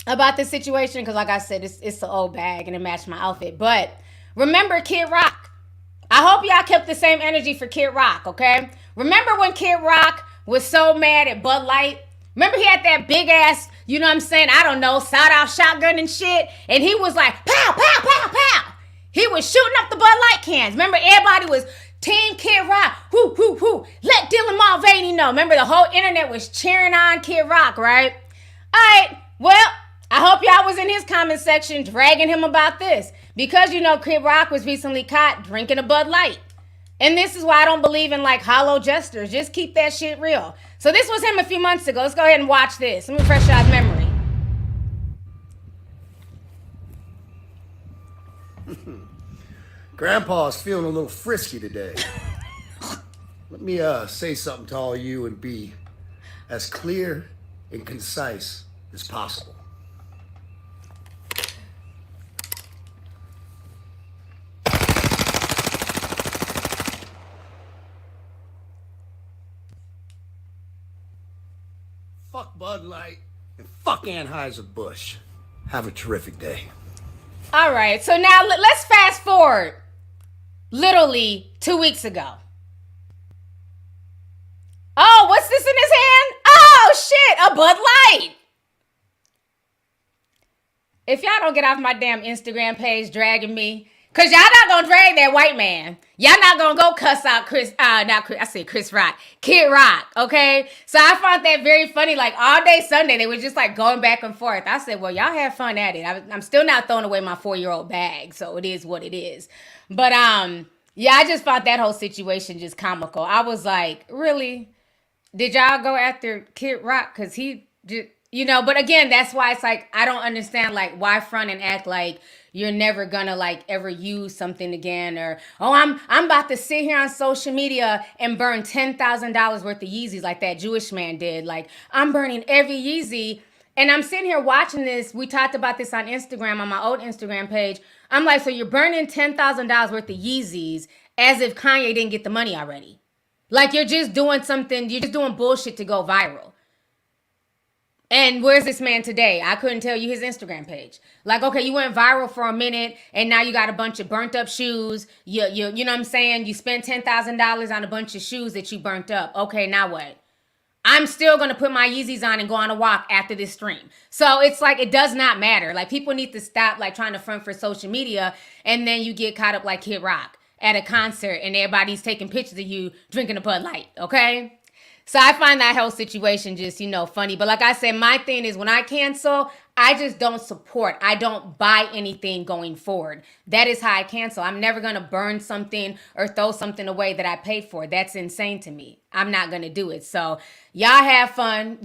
about this situation? Because like I said, it's an old bag and it matched my outfit. But remember Kid Rock. I hope y'all kept the same energy for Kid Rock, okay? Remember when Kid Rock was so mad at Bud Light? Remember he had that big ass, you know what I'm saying, I don't know, sawed-off shotgun and shit? And he was like, pow, pow, pow, pow. He was shooting up the Bud Light cans. Remember, everybody was Team Kid Rock. Whoo, whoo, whoo. Let Dylan Mulvaney know. Remember, the whole internet was cheering on Kid Rock, right? All right, well, I hope y'all was in his comment section dragging him about this. Because, you know, Kid Rock was recently caught drinking a Bud Light. And this is why I don't believe in, like, hollow gestures. Just keep that shit real. So this was him a few months ago. Let's go ahead and watch this. Let me refresh y'all's memory. Grandpa's feeling a little frisky today. Let me say something to all you and be as clear and concise as possible. Fuck Bud Light and fuck Anheuser-Busch. Have a terrific day. All right, so now let's fast forward literally 2 weeks ago. Oh, what's this in his hand? Oh, shit, a Bud Light. If y'all don't get off my damn Instagram page dragging me, Cause y'all not gonna drag that white man. Y'all not gonna go cuss out Chris Rock. Kid Rock, okay? So I found that very funny. Like all day Sunday, they were just like going back and forth. I said, well, y'all have fun at it. I'm still not throwing away my 4-year-old bag, so it is what it is. But yeah, I just found that whole situation just comical. I was like, really? Did y'all go after Kid Rock? Cause he just, but again, that's why it's like, I don't understand like why front and act like you're never gonna like ever use something again, or I'm about to sit here on social media and burn $10,000 worth of Yeezys like that Jewish man did. Like I'm burning every Yeezy, and I'm sitting here watching this. We talked about this on Instagram, on my old Instagram page. I'm like, so you're burning $10,000 worth of Yeezys as if Kanye didn't get the money already. Like you're just doing something, you're just doing bullshit to go viral. And where's this man today? I couldn't tell you his Instagram page. Like, okay, you went viral for a minute and now you got a bunch of burnt up shoes. You know what I'm saying? You spent $10,000 on a bunch of shoes that you burnt up. Okay, now what? I'm still going to put my Yeezys on and go on a walk after this stream. So it's like, it does not matter. Like people need to stop like trying to front for social media, and then you get caught up like Kid Rock at a concert and everybody's taking pictures of you drinking a Bud Light, okay? So I find that whole situation just, funny. But like I said, my thing is when I cancel, I just don't support. I don't buy anything going forward. That is how I cancel. I'm never going to burn something or throw something away that I paid for. That's insane to me. I'm not going to do it. So y'all have fun,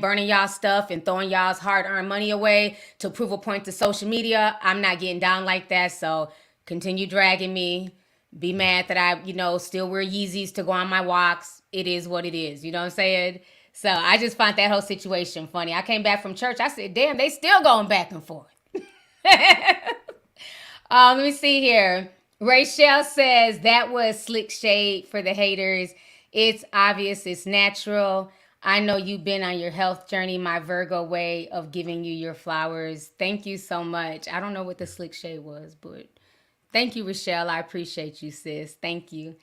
burning y'all stuff and throwing y'all's hard-earned money away to prove a point to social media. I'm not getting down like that. So continue dragging me. Be mad that I, still wear Yeezys to go on my walks. It is what it is. You know what I'm saying? So I just found that whole situation funny. I came back from church. I said, damn, they still going back and forth. Let me see here. Rachel says that was slick shade for the haters. It's obvious. It's natural. I know you've been on your health journey, my Virgo way of giving you your flowers. Thank you so much. I don't know what the slick shade was, but thank you, Rochelle. I appreciate you, sis. Thank you.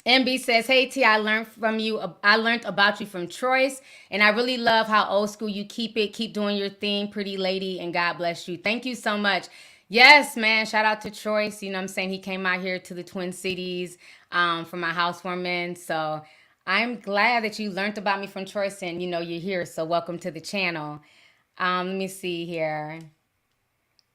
MB says, hey, T, I learned about you from Troy's, and I really love how old school you keep it. Keep doing your thing, pretty lady, and God bless you. Thank you so much. Yes, man. Shout out to Troy's. You know what I'm saying? He came out here to the Twin Cities for my housewarming. So I'm glad that you learned about me from Troy's, and, you're here. So welcome to the channel. Let me see here.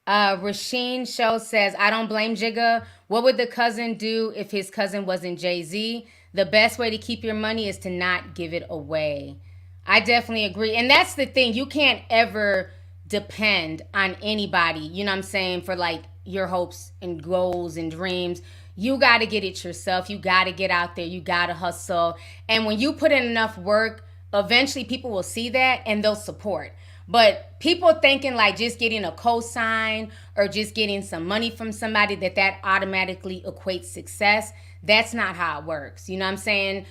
Rasheen Show says, I don't blame Jigga. What would the cousin do if his cousin wasn't Jay-Z? The best way to keep your money is to not give it away. I definitely agree. And that's the thing. You can't ever depend on anybody, you know what I'm saying, for like your hopes and goals and dreams. You got to get it yourself. You got to get out there. You got to hustle. And when you put in enough work, eventually people will see that and they'll support. But people thinking like just getting a cosign or just getting some money from somebody that automatically equates success, that's not how it works. You know what I'm saying?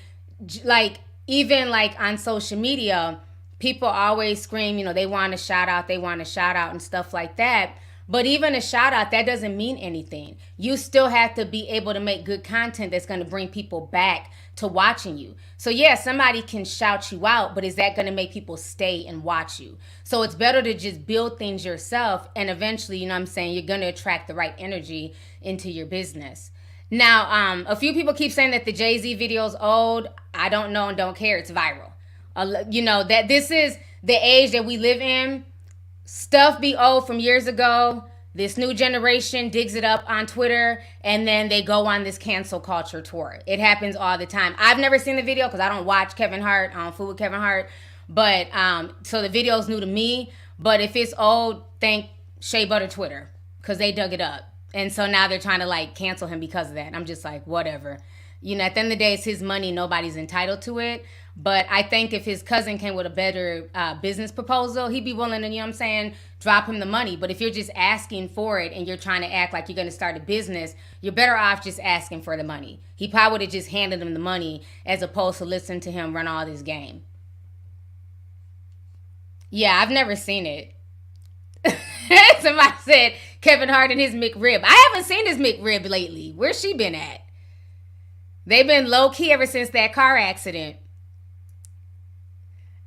Like even like on social media, people always scream, they want a shout out, and stuff like that. But even a shout out, that doesn't mean anything. You still have to be able to make good content that's going to bring people back to watching you. So yeah, somebody can shout you out, but is that going to make people stay and watch you? So it's better to just build things yourself, and eventually, you know what I'm saying, you're going to attract the right energy into your business. Now, a few people keep saying that the Jay-Z video is old. I don't know and don't care. It's viral. That this is the age that we live in. Stuff be old from years ago. This new generation digs it up on Twitter, and then they go on this cancel culture tour. It happens all the time. I've never seen the video because I don't watch Kevin Hart. I don't fool with Kevin Hart. But so the video is new to me. But if it's old, thank Shea Butter Twitter because they dug it up. And so now they're trying to like cancel him because of that. And I'm just like, whatever. At the end of the day, it's his money. Nobody's entitled to it. But I think if his cousin came with a better business proposal, he'd be willing to, drop him the money. But if you're just asking for it and you're trying to act like you're going to start a business, you're better off just asking for the money. He probably would have just handed him the money as opposed to listening to him run all this game. Yeah, I've never seen it. Somebody said Kevin Hart and his McRib. I haven't seen his McRib lately. Where's she been at? They've been low-key ever since that car accident.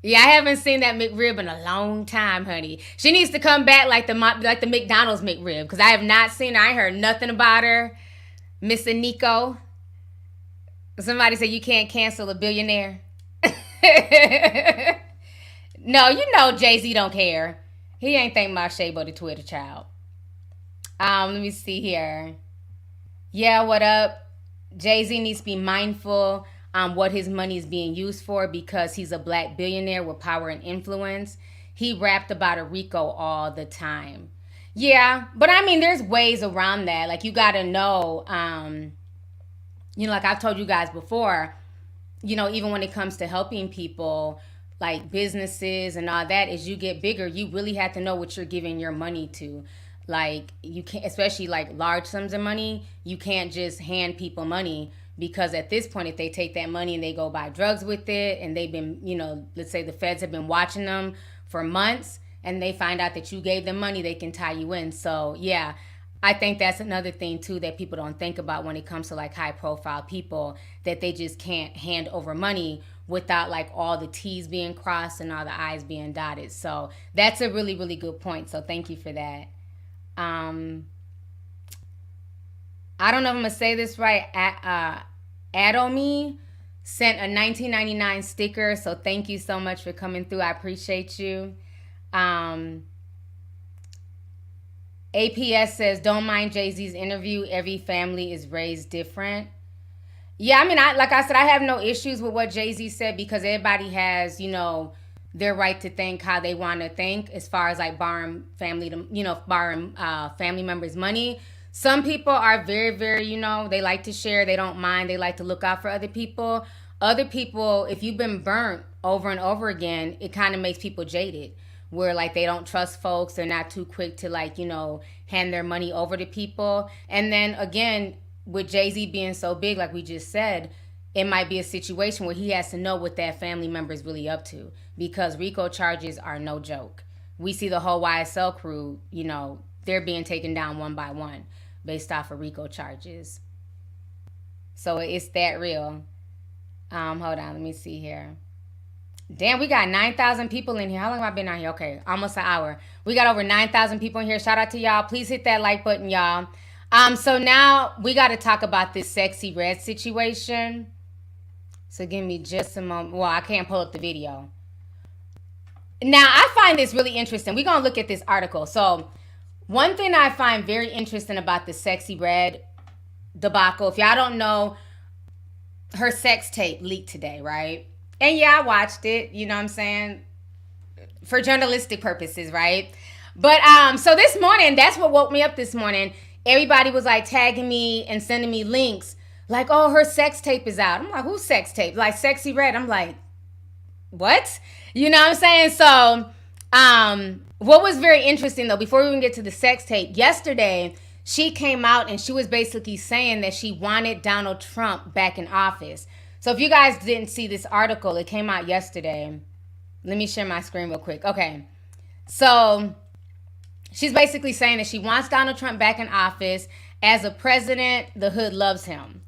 Yeah, I haven't seen that McRib in a long time, honey. She needs to come back like the McDonald's McRib, because I have not seen her. I ain't heard nothing about her. Mr. Nico. Somebody said you can't cancel a billionaire. No, you know Jay-Z don't care. He ain't think my Shay but a Twitter child. Let me see here. Yeah, what up? Jay-Z needs to be mindful what his money is being used for, because he's a black billionaire with power and influence. He rapped about a Rico all the time. Yeah, but I mean, there's ways around that. Like, you got to know, like I've told you guys before, even when it comes to helping people, like businesses and all that, as you get bigger, you really have to know what you're giving your money to. Like, you can't, especially like large sums of money, you can't just hand people money, because at this point, if they take that money and they go buy drugs with it, and they've been, let's say the feds have been watching them for months, and they find out that you gave them money, they can tie you in. So yeah, I think that's another thing too that people don't think about when it comes to like high profile people, that they just can't hand over money without like all the T's being crossed and all the I's being dotted. So that's a really, really good point. So thank you for that. I don't know if I'm gonna say this right. Adomi sent a 1999 sticker, so thank you so much for coming through. I appreciate you. APS says, don't mind Jay-Z's interview. Every family is raised different. Yeah, I mean, like I said, I have no issues with what Jay-Z said, because everybody has, their right to think how they want to think, as far as like borrowing family members' money. Some people are very, very, they like to share. They don't mind. They like to look out for other people. Other people, if you've been burnt over and over again, it kind of makes people jaded, where like they don't trust folks. They're not too quick to like, hand their money over to people. And then again, with Jay-Z being so big, like we just said, it might be a situation where he has to know what that family member is really up to, because RICO charges are no joke. We see the whole YSL crew, they're being taken down one by one based off of RICO charges. So it's that real. Hold on, let me see here. Damn, we got 9,000 people in here. How long have I been on here? Okay, almost an hour. We got over 9,000 people in here. Shout out to y'all. Please hit that like button, y'all. So now we got to talk about this Sexxy Red situation. So give me just a moment. Well, I can't pull up the video. Now, I find this really interesting. We're going to look at this article. So one thing I find very interesting about the Sexxy Red debacle, if y'all don't know, her sex tape leaked today, right? And yeah, I watched it, you know what I'm saying? For journalistic purposes, right? But so this morning, that's what woke me up this morning. Everybody was like tagging me and sending me links like, oh, her sex tape is out. I'm like, whose sex tape? Like Sexxy Red. I'm like, what? You know what I'm saying? So what was very interesting though, before we even get to the sex tape, yesterday she came out and she was basically saying that she wanted Donald Trump back in office. So if you guys didn't see this article, it came out yesterday. Let me share my screen real quick. Okay. So she's basically saying that she wants Donald Trump back in office. As a president, the hood loves him.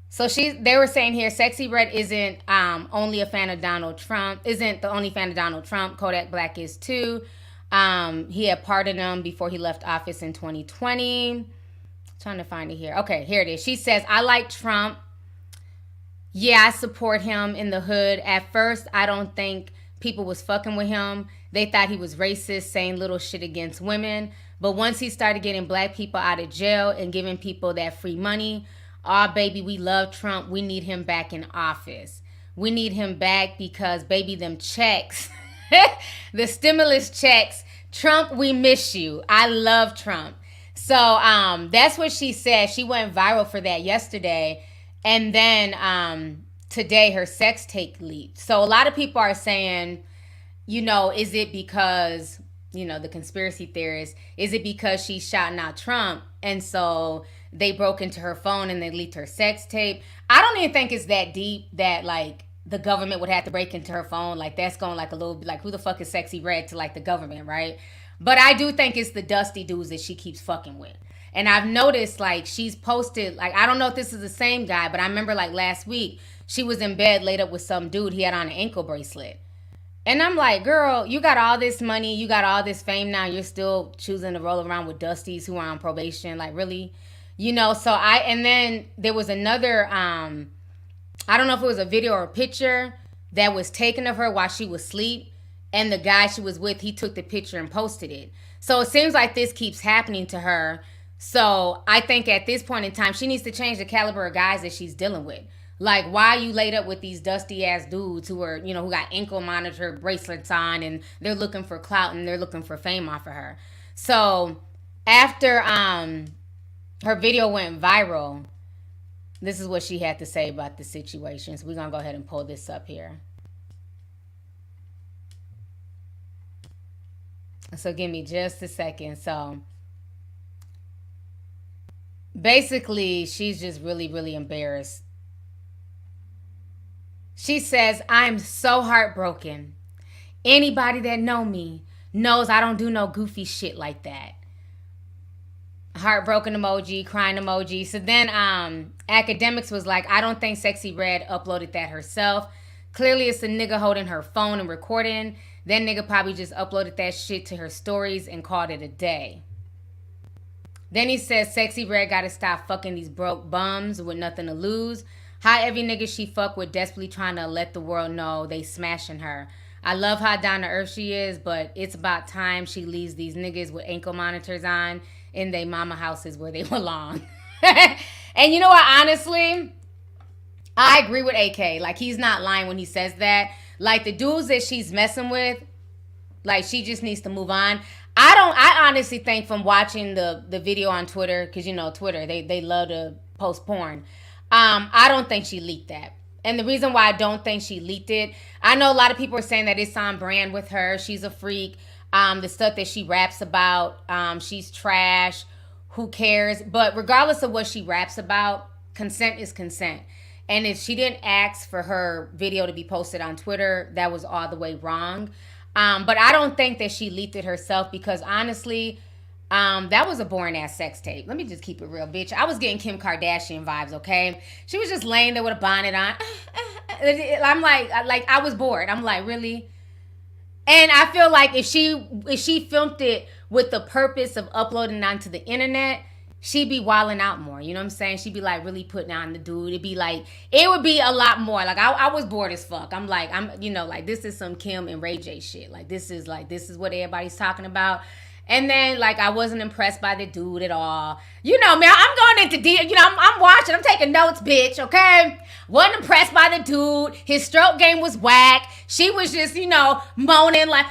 So they were saying here, Sexxy Red isn't only a fan of Donald Trump, isn't the only fan of Donald Trump. Kodak Black is too. He had pardoned him before he left office in 2020. Trying to find it here. Okay, here it is. She says, I like Trump. Yeah, I support him in the hood. At first, I don't think people was fucking with him. They thought he was racist, saying little shit against women. But once he started getting black people out of jail and giving people that free money, oh, baby, we love Trump. We need him back in office. We need him back because, baby, them checks, the stimulus checks, Trump, we miss you. I love Trump. So that's what she said. She went viral for that yesterday. And then today her sex tape leaked. So a lot of people are saying, is it because, the conspiracy theorists, is it because she's shouting out Trump? And so they broke into her phone and they leaked her sex tape. I don't even think it's that deep that like the government would have to break into her phone. Like that's going like a little bit like, who the fuck is Sexxy Red to like the government, right? But I do think it's the dusty dudes that she keeps fucking with. And I've noticed like she's posted, like, I don't know if this is the same guy, but I remember like last week she was in bed laid up with some dude. He had on an ankle bracelet. And I'm like, girl, you got all this money, you got all this fame now, you're still choosing to roll around with Dusties who are on probation. Like, really? You know, and then there was another, I don't know if it was a video or a picture that was taken of her while she was asleep. And the guy she was with, he took the picture and posted it. So it seems like this keeps happening to her. So I think at this point in time, she needs to change the caliber of guys that she's dealing with. Like, why are you laid up with these dusty ass dudes who are, you know, who got ankle monitor bracelets on and they're looking for clout and they're looking for fame off of her. So after her video went viral, this is what she had to say about the situation. So we're going to go ahead and pull this up here. So give me just a second. So basically, she's just really, really embarrassed. She says, I'm so heartbroken. Anybody that know me knows I don't do no goofy shit like that. Heartbroken emoji, crying emoji. So then Academics was like, I don't think Sexxy Red uploaded that herself. Clearly it's a nigga holding her phone and recording. That nigga probably just uploaded that shit to her stories and called it a day. Then he says Sexxy Red gotta stop fucking these broke bums with nothing to lose. How every nigga she fuck with desperately trying to let the world know they smashing her. I love how down to earth she is, but it's about time she leaves these niggas with ankle monitors on in they mama houses where they belong. And you know what, honestly, I agree with AK. Like, he's not lying when he says that. Like, the dudes that she's messing with, like, she just needs to move on. I honestly think from watching the video on Twitter, because, you know, Twitter, they love to post porn. I don't think she leaked that. And the reason why I don't think she leaked it, I know a lot of people are saying that it's on brand with her. She's a freak. The stuff that she raps about, she's trash. Who cares? But regardless of what she raps about, consent is consent. And if she didn't ask for her video to be posted on Twitter, that was all the way wrong. But I don't think that she leaked it herself because honestly, that was a boring ass sex tape. Let me just keep it real, bitch. I was getting Kim Kardashian vibes, okay? She was just laying there with a bonnet on. I'm like I was bored. I'm like, really? And I feel like if she filmed it with the purpose of uploading onto the internet, she'd be wilding out more. You know what I'm saying? She'd be like really putting on the dude. It would be a lot more. Like I was bored as fuck. I'm like, like this is some Kim and Ray J shit. Like this is what everybody's talking about. And then, like, I wasn't impressed by the dude at all. You know, man, I'm going into I'm watching. I'm taking notes, bitch, okay? Wasn't impressed by the dude. His stroke game was whack. She was just, moaning like,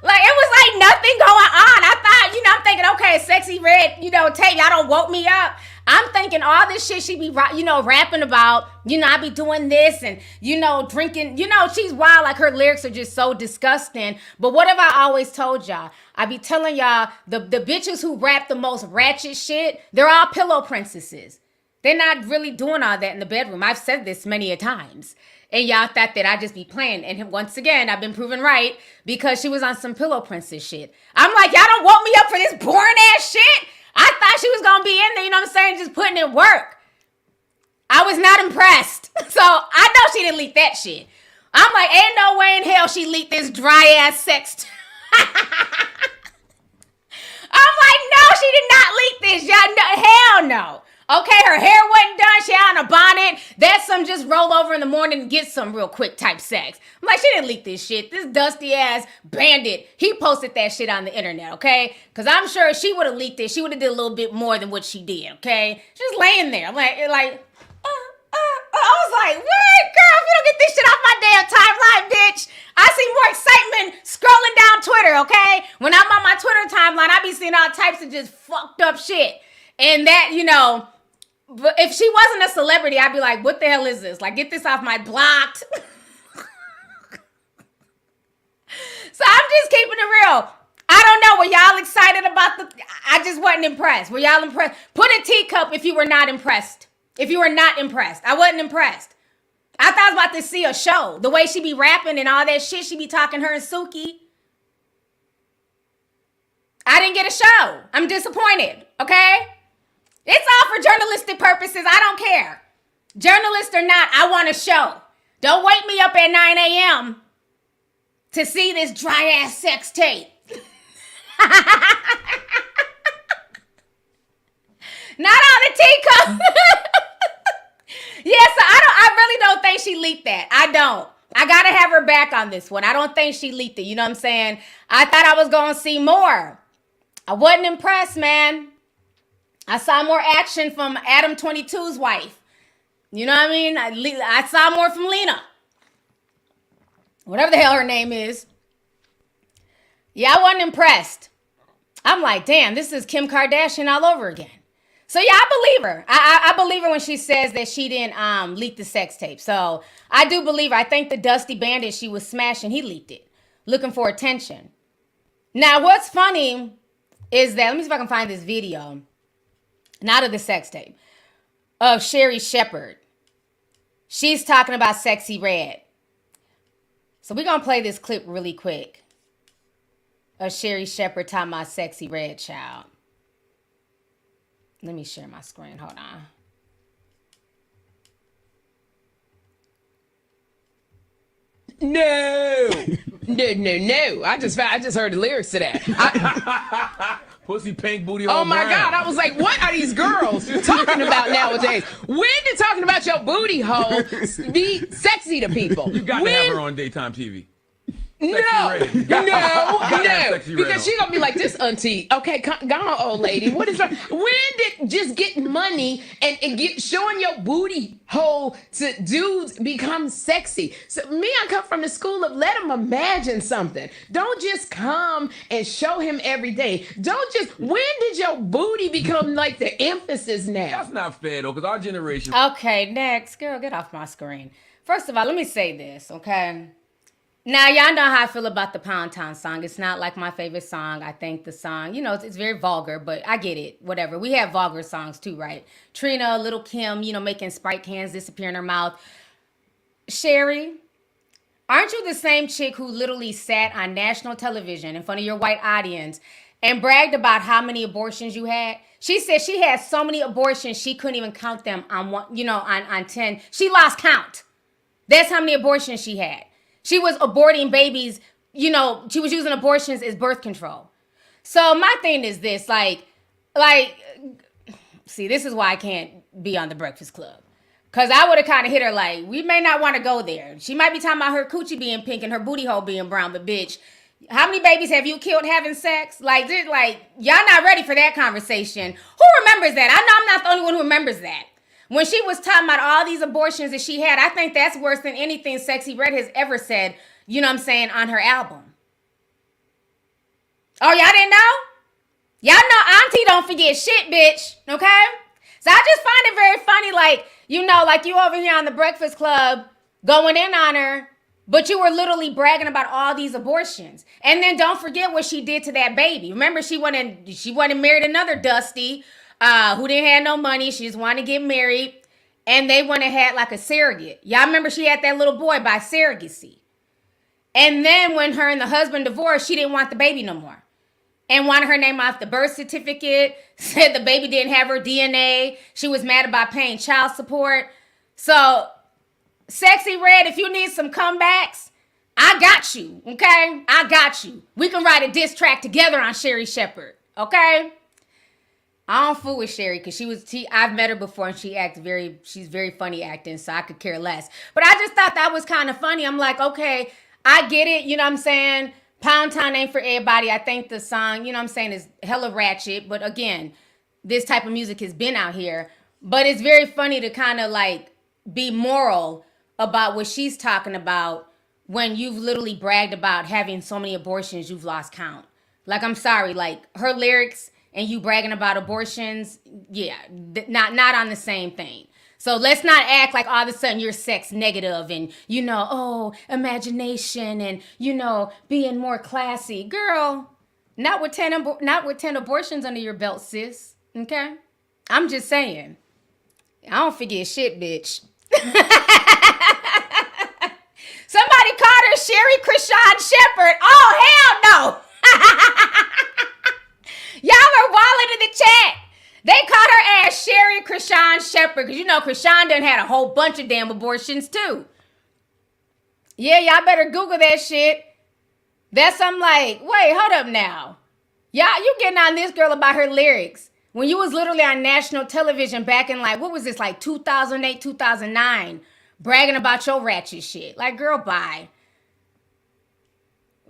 like, it was like nothing going on. I thought, I'm thinking, okay, Sexxy Red, tape, y'all don't woke me up. I'm thinking all this shit she be, rapping about, I be doing this and, drinking, she's wild. Like, her lyrics are just so disgusting. But what have I always told y'all? I be telling y'all, the bitches who rap the most ratchet shit, they're all pillow princesses. They're not really doing all that in the bedroom. I've said this many a times. And y'all thought that I'd just be playing. And once again, I've been proven right because she was on some pillow princess shit. I'm like, y'all don't woke me up for this boring ass shit. I thought she was going to be in there, you know what I'm saying, just putting in work. I was not impressed. So I know she didn't leak that shit. I'm like, ain't no way in hell she leaked this dry ass sex. I'm like, no, she did not leak this. Y'all know, hell no. Okay, her hair wasn't done. She had on a bonnet. That's some just roll over in the morning and get some real quick type sex. I'm like, she didn't leak this shit. This dusty ass bandit, he posted that shit on the internet, okay? Because I'm sure if she would have leaked it, she would have did a little bit more than what she did, okay? She's laying there. I'm like, I was like, what? Girl, if you don't get this shit off my damn timeline, bitch. I see more excitement scrolling down Twitter, okay? When I'm on my Twitter timeline, I be seeing all types of just fucked up shit. And that, but if she wasn't a celebrity, I'd be like, what the hell is this? Like, get this off my blocked. So I'm just keeping it real. I don't know. Were y'all excited about I just wasn't impressed. Were y'all impressed? Put a teacup if you were not impressed. If you were not impressed. I wasn't impressed. I thought I was about to see a show. The way she be rapping and all that shit she be talking, her and Suki. I didn't get a show. I'm disappointed, okay? It's all for journalistic purposes. I don't care. Journalist or not, I want a show. Don't wake me up at 9 a.m. to see this dry-ass sex tape. Not on the teacup. Yeah, so I really don't think she leaked that. I don't. I gotta have her back on this one. I don't think she leaked it. You know what I'm saying? I thought I was gonna see more. I wasn't impressed, man. I saw more action from Adam 22's wife. You know what I mean? I saw more from Lena. Whatever the hell her name is. Yeah, I wasn't impressed. I'm like, damn, this is Kim Kardashian all over again. So yeah, I believe her. I believe her when she says that she didn't leak the sex tape. So I do believe her. I think the Dusty Bandit she was smashing, he leaked it, looking for attention. Now, what's funny is that, let me see if I can find this video, not of the sex tape, of Sherry Shepherd. She's talking about Sexxy Red. So we're going to play this clip really quick of Sherry Shepherd talking about Sexxy Red, child. Let me share my screen. Hold on. No. I just heard the lyrics to that. Pussy pink booty. Oh my God! I was like, what are these girls talking about nowadays? When did talking about your booty hole be sexy to people? You got to have her on daytime TV. No, because she gonna be like this, auntie. Okay, go on, old lady. What is wrong? When did just getting money and get showing your booty hole to dudes become sexy? So I come from the school of let him imagine something. Don't just come and show him every day. When did your booty become like the emphasis now? That's not fair though, because our generation. Okay, next, girl, get off my screen. First of all, let me say this, okay? Now, y'all know how I feel about the Pound Town song. It's not like my favorite song. I think the song, it's very vulgar, but I get it. Whatever. We have vulgar songs too, right? Trina, Little Kim, making Sprite cans disappear in her mouth. Sherry, aren't you the same chick who literally sat on national television in front of your white audience and bragged about how many abortions you had? She said she had so many abortions she couldn't even count them on one, on 10. She lost count. That's how many abortions she had. She was aborting babies, she was using abortions as birth control. So my thing is this, see, this is why I can't be on the Breakfast Club. Because I would have kind of hit her like, we may not want to go there. She might be talking about her coochie being pink and her booty hole being brown, but bitch, how many babies have you killed having sex? Y'all not ready for that conversation. Who remembers that? I know I'm not the only one who remembers that. When she was talking about all these abortions that she had, I think that's worse than anything Sexxy Red has ever said, on her album. Oh, y'all didn't know? Y'all know Auntie don't forget shit, bitch, okay? So I just find it very funny, you over here on the Breakfast Club going in on her, but you were literally bragging about all these abortions. And then don't forget what she did to that baby. Remember, she went and married another Dusty, who didn't have no money. She just wanted to get married. And they went and had like a surrogate. Y'all remember she had that little boy by surrogacy. And then when her and the husband divorced, she didn't want the baby no more. And wanted her name off the birth certificate. Said the baby didn't have her DNA. She was mad about paying child support. So, Sexxy Red, if you need some comebacks, I got you, okay? I got you. We can write a diss track together on Sherry Shepherd, okay? I don't fool with Sherry because I've met her before and she's very funny acting, so I could care less. But I just thought that was kind of funny. I'm like, okay, I get it, you know what I'm saying? Pound Town ain't for everybody. I think the song, is hella ratchet. But again, this type of music has been out here. But it's very funny to kind of be moral about what she's talking about when you've literally bragged about having so many abortions you've lost count. I'm sorry, her lyrics and you bragging about abortions, yeah, not on the same thing. So let's not act like all of a sudden you're sex negative and, imagination and, being more classy. Girl, not with 10 abortions under your belt, sis, okay? I'm just saying. I don't forget shit, bitch. Somebody called her Sherry Krishan Shepherd. Oh, hell no. Y'all are walling in the chat. They called her ass Sherry Krishan Shepherd because you know Krishan done had a whole bunch of damn abortions too. Yeah, y'all better Google that shit. That's I'm like, wait, hold up now. Y'all, you getting on this girl about her lyrics. When you was literally on national television back in like, what was this, like 2008, 2009, bragging about your ratchet shit. Like, girl, bye.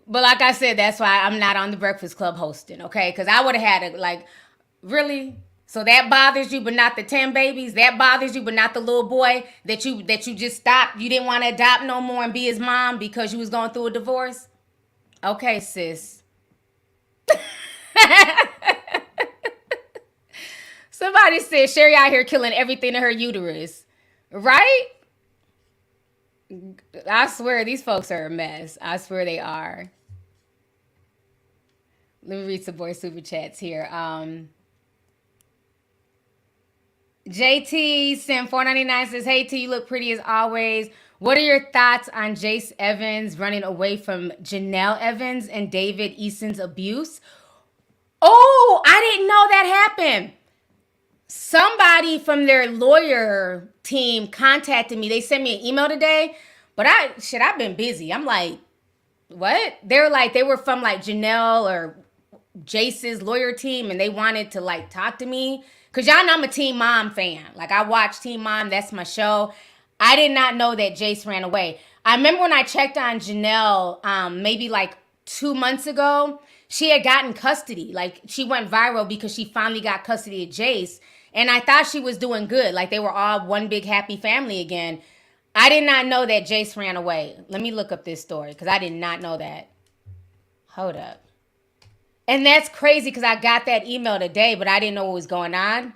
But like I said, that's why I'm not on the Breakfast Club hosting, okay? Because I would have had to, like, really? So that bothers you, but not the 10 babies? That bothers you, but not the little boy that you just stopped? You didn't want to adopt no more and be his mom because you was going through a divorce? Okay, sis. Somebody said Sherry out here killing everything in her uterus. Right? I swear these folks are a mess. I swear they are. Let me read some more super chats here. JT Sim 499 says, "Hey T, you look pretty as always. What are your thoughts on Jace Evans running away from Janelle Evans and David Eason's abuse?" Oh, I didn't know that happened. Somebody from their lawyer team contacted me. They sent me an email today, but I've been busy. I'm like, what? They were from like Janelle or Jace's lawyer team, and they wanted to like talk to me. Cause y'all know I'm a Teen Mom fan. Like I watch Teen Mom, that's my show. I did not know that Jace ran away. I remember when I checked on Janelle, maybe like 2 months ago, she had gotten custody. Like she went viral because she finally got custody of Jace. And I thought she was doing good. Like they were all one big happy family again. I did not know that Jace ran away. Let me look up this story because I did not know that. Hold up. And that's crazy because I got that email today, but I didn't know what was going on.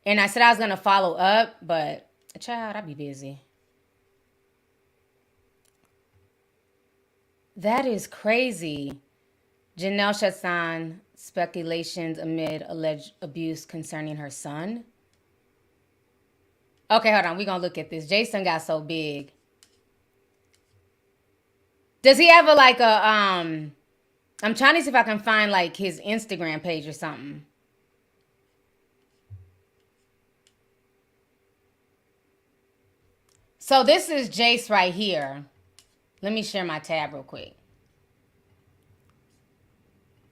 And I said I was going to follow up, but child, I'd be busy. That is crazy. Janelle shuts on speculations amid alleged abuse concerning her son. Okay, hold on. We're going to look at this. Jason got so big. Does he have I'm trying to see if I can find like his Instagram page or something. So this is Jace right here. Let me share my tab real quick.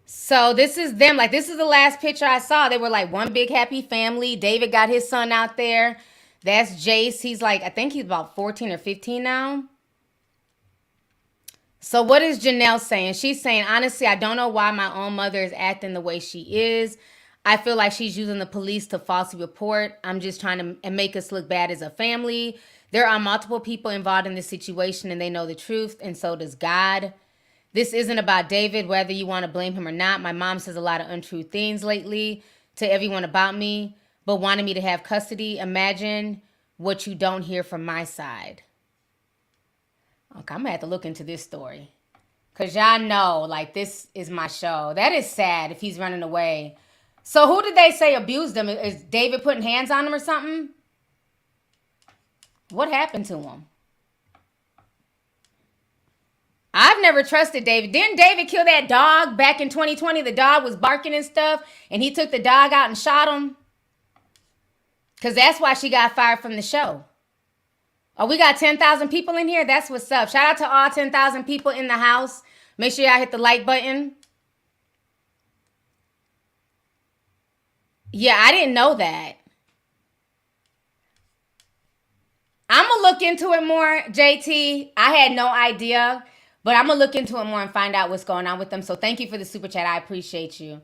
So this is them. Like this is the last picture I saw. They were like one big happy family. David got his son out there. That's Jace. He's like, I think he's about 14 or 15 now. So what is Janelle saying? She's saying, honestly, I don't know why my own mother is acting the way she is. I feel like she's using the police to falsely report. I'm just trying to make us look bad as a family. There are multiple people involved in this situation and they know the truth, and so does God. This isn't about David, whether you want to blame him or not. My mom says a lot of untrue things lately to everyone about me, but wanted me to have custody. Imagine what you don't hear from my side. Okay, I'm going to have to look into this story. Because y'all know, like, this is my show. That is sad if he's running away. So who did they say abused him? Is David putting hands on him or something? What happened to him? I've never trusted David. Didn't David kill that dog back in 2020? The dog was barking and stuff, and he took the dog out and shot him? Because that's why she got fired from the show. Oh, we got 10,000 people in here? That's what's up. Shout out to all 10,000 people in the house. Make sure y'all hit the like button. Yeah, I didn't know that. I'm going to look into it more, JT. I had no idea, but I'm going to look into it more and find out what's going on with them. So thank you for the super chat. I appreciate you.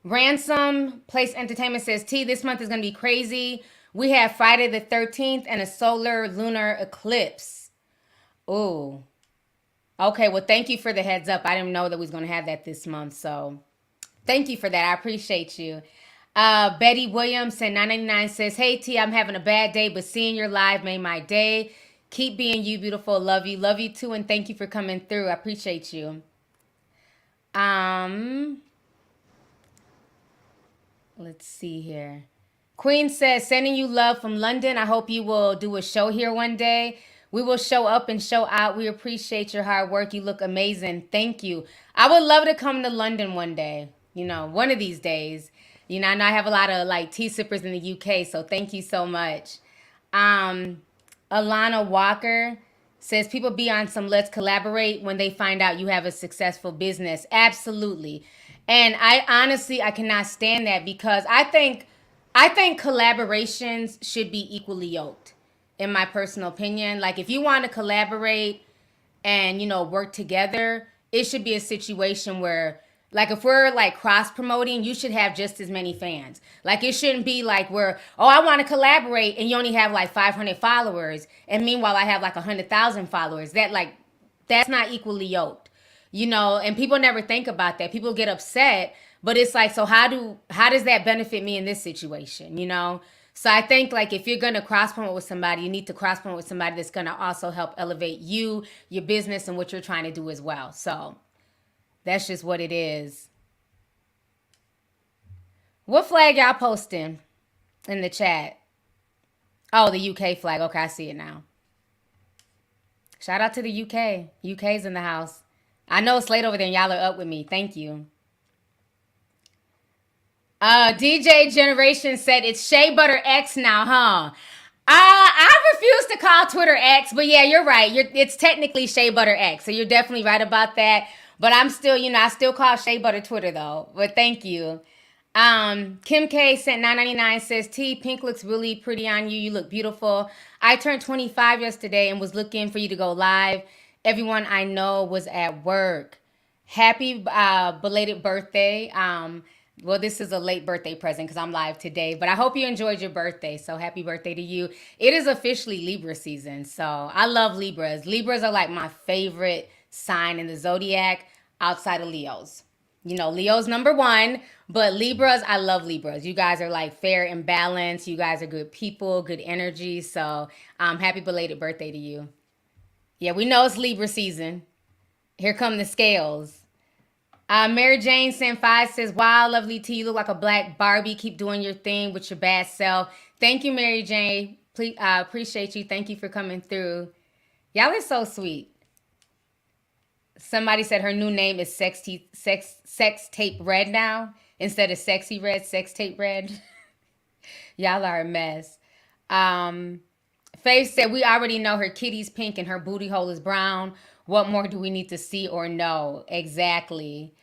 Ransom Place Entertainment says, T, this month is going to be crazy. We have Friday the 13th and a solar lunar eclipse. Ooh. Okay, well, thank you for the heads up. I didn't know that we was going to have that this month, so thank you for that. I appreciate you. Betty Williams at 999 says, hey, T, I'm having a bad day, but seeing your live made my day. Keep being you, beautiful. Love you. Love you, too, and thank you for coming through. I appreciate you. Let's see here. Queen says, sending you love from London. I hope you will do a show here one day. We will show up and show out. We appreciate your hard work. You look amazing. Thank you. I would love to come to London one day, one of these days. I know I have a lot of like tea sippers in the UK, so thank you so much. Alana Walker says people be on some let's collaborate when they find out you have a successful business. Absolutely. And I cannot stand that because I think collaborations should be equally yoked, in my personal opinion. Like if you want to collaborate and, work together, it should be a situation where, like, if we're like cross promoting, you should have just as many fans. Like it shouldn't be like I want to collaborate and you only have like 500 followers. And meanwhile, I have like 100,000 followers. That's not equally yoked, and people never think about that. People get upset, but it's like, so how does that benefit me in this situation? So I think like if you're going to cross promote with somebody, you need to cross promote with somebody that's going to also help elevate you, your business, and what you're trying to do as well. So that's just what it is. What flag y'all posting in the chat? Oh, the UK flag. Okay, I see it now. Shout out to the UK. UK's in the house. I know it's late over there and y'all are up with me. Thank you. DJ Generation said it's Shea Butter X now, huh? I refuse to call Twitter X, but yeah, you're right. It's technically Shea Butter X, so you're definitely right about that. But I'm still, I still call Shea Butter Twitter though. But thank you. Kim K sent $9.99, says T, pink looks really pretty on you. You look beautiful. I turned 25 yesterday and was looking for you to go live. Everyone I know was at work. Happy belated birthday. Well, this is a late birthday present because I'm live today, but I hope you enjoyed your birthday. So happy birthday to you. It is officially Libra season. So I love Libras. Libras are like my favorite sign in the zodiac outside of Leos. Leo's number one, but Libras, I love Libras. You guys are like fair and balanced. You guys are good people, good energy. So happy belated birthday to you. Yeah, we know it's Libra season. Here come the scales. Mary Jane sent 5 says, wow, Lovelyti, you look like a black Barbie. Keep doing your thing with your bad self. Thank you, Mary Jane. Please, appreciate you. Thank you for coming through. Y'all are so sweet. Somebody said her new name is Sex Tape Red now instead of Sexy Red, Sex Tape Red. Y'all are a mess. Faith said we already know her kitty's pink and her booty hole is brown. What more do we need to see or know? Exactly.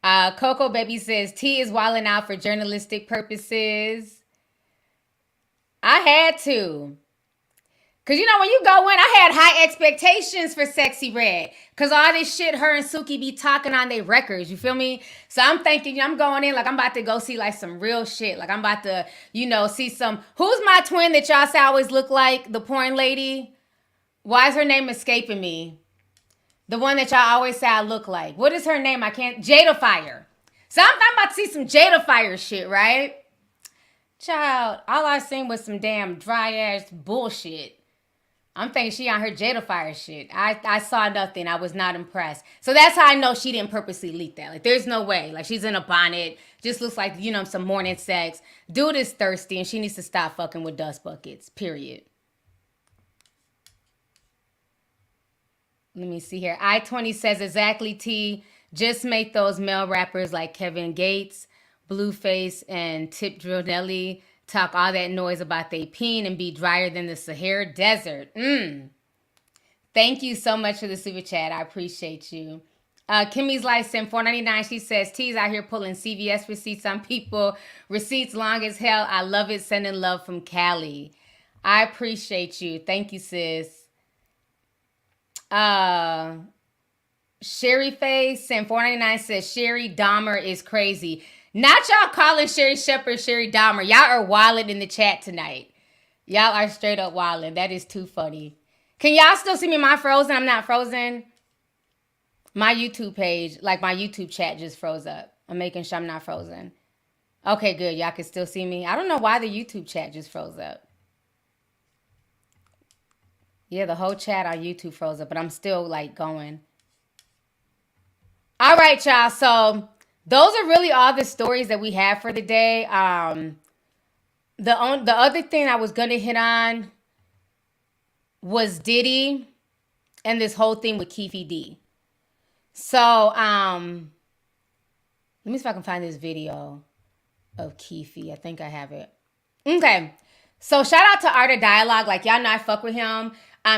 Coco Baby says T is wilding out for journalistic purposes. I had to. Because, when you go in, I had high expectations for Sexxy Red. Because all this shit her and Suki be talking on their records. You feel me? So I'm thinking, I'm going in like I'm about to go see like some real shit. Like I'm about to, see some. Who's my twin that y'all say I always look like? The porn lady? Why is her name escaping me? The one that y'all always say I look like. What is her name? I can't. Jada Fire. So I'm about to see some Jada Fire shit, right? Child, all I seen was some damn dry ass bullshit. I'm thinking she on her Jada Fire shit. I saw nothing. I was not impressed. So that's how I know she didn't purposely leak that. Like, there's no way. Like, she's in a bonnet. Just looks like, some morning sex. Dude is thirsty and she needs to stop fucking with dust buckets. Period. Let me see here. I-20 says, exactly, T. Just make those male rappers like Kevin Gates, Blueface, and Tip Dronelli talk all that noise about they peen and be drier than the Sahara Desert. Thank you so much for the super chat. I appreciate you. Kimmy's Life sent $4.99. She says, T's out here pulling CVS receipts on people. Receipts long as hell. I love it. Sending love from Cali. I appreciate you. Thank you, sis. Sherry Face sent $4.99. Says, Sherry Dahmer is crazy. Not y'all calling Sherry Shepherd Sherry Dahmer. Y'all are wilding in the chat tonight. Y'all are straight up wilding. That is too funny. Can y'all still see me? Am I frozen? I'm not frozen. My YouTube page, like my YouTube chat just froze up. I'm making sure I'm not frozen. Okay, good. Y'all can still see me. I don't know why the YouTube chat just froze up. Yeah, the whole chat on YouTube froze up, but I'm still like going. All right, y'all. So those are really all the stories that we have for the day. The other thing I was going to hit on, was Diddy and this whole thing with Keefe D. So, let me see if I can find this video of Keefe. I think I have it. Okay. So shout out to Art of Dialogue. Like, y'all know I fuck with him.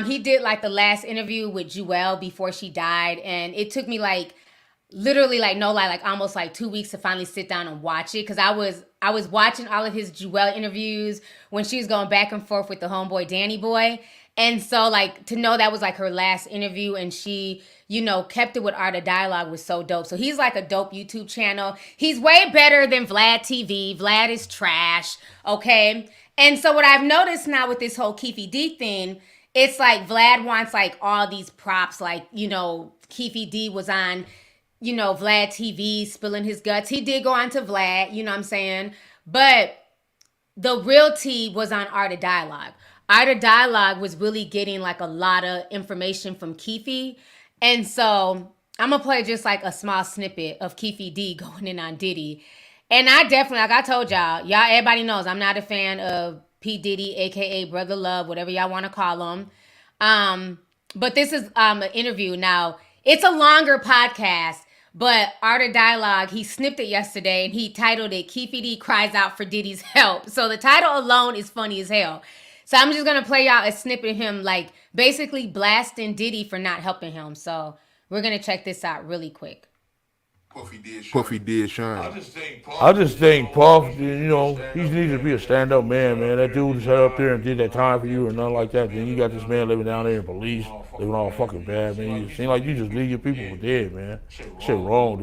He did like the last interview with Jewel before she died. And it took me like literally like no lie, like almost like 2 weeks to finally sit down and watch it. Cause I was watching all of his Jewel interviews when she was going back and forth with the homeboy Danny Boy. And so like to know that was like her last interview and she, you know, kept it with Art of Dialogue was so dope. So he's like a dope YouTube channel. He's way better than Vlad TV. Vlad is trash. Okay. And so what I've noticed now with this whole Keefe D thing, it's like Vlad wants like all these props. Like, you know, Keefe D was on, you know, Vlad TV spilling his guts. He did go on to Vlad, you know what I'm saying? But the real tea was on Art of Dialogue. Art of Dialogue was really getting like a lot of information from Keefe. And so I'm going to play just like a small snippet of Keefe D going in on Diddy. And I definitely, like I told y'all, everybody knows I'm not a fan of P. Diddy, a.k.a. Brother Love, whatever y'all want to call him. But this is an interview. Now, it's a longer podcast, but Art of Dialogue, he snipped it yesterday and he titled it, Keefe D Cries Out for Diddy's Help. So the title alone is funny as hell. So I'm just going to play y'all a snippet of him, like, basically blasting Diddy for not helping him. So we're going to check this out really quick. Puffy did shine. I just think Puff, you know, he needs to be a stand-up man, man. That dude sat up there and did that time for you or nothing like that. Then you got this man living down there in police, living all fucking bad, man. You seem like you just leave your people for dead, man. Shit wrong,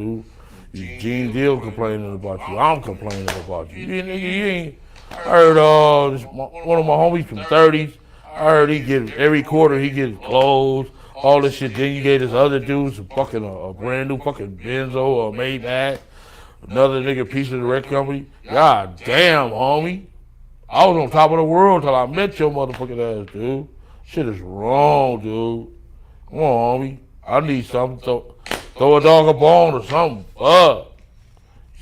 dude. Gene Deal complaining about you. I'm complaining about you. You ain't heard one of my homies from 30s. I heard he get every quarter he gets clothes. All this shit. Then you gave this other dude some fucking a brand new fucking Benzo or Maybach. Another nigga piece of the record company. God damn, homie. I was on top of the world till I met your motherfucking ass, dude. Shit is wrong, dude. Come on, homie. I need something. Throw a dog a bone or something.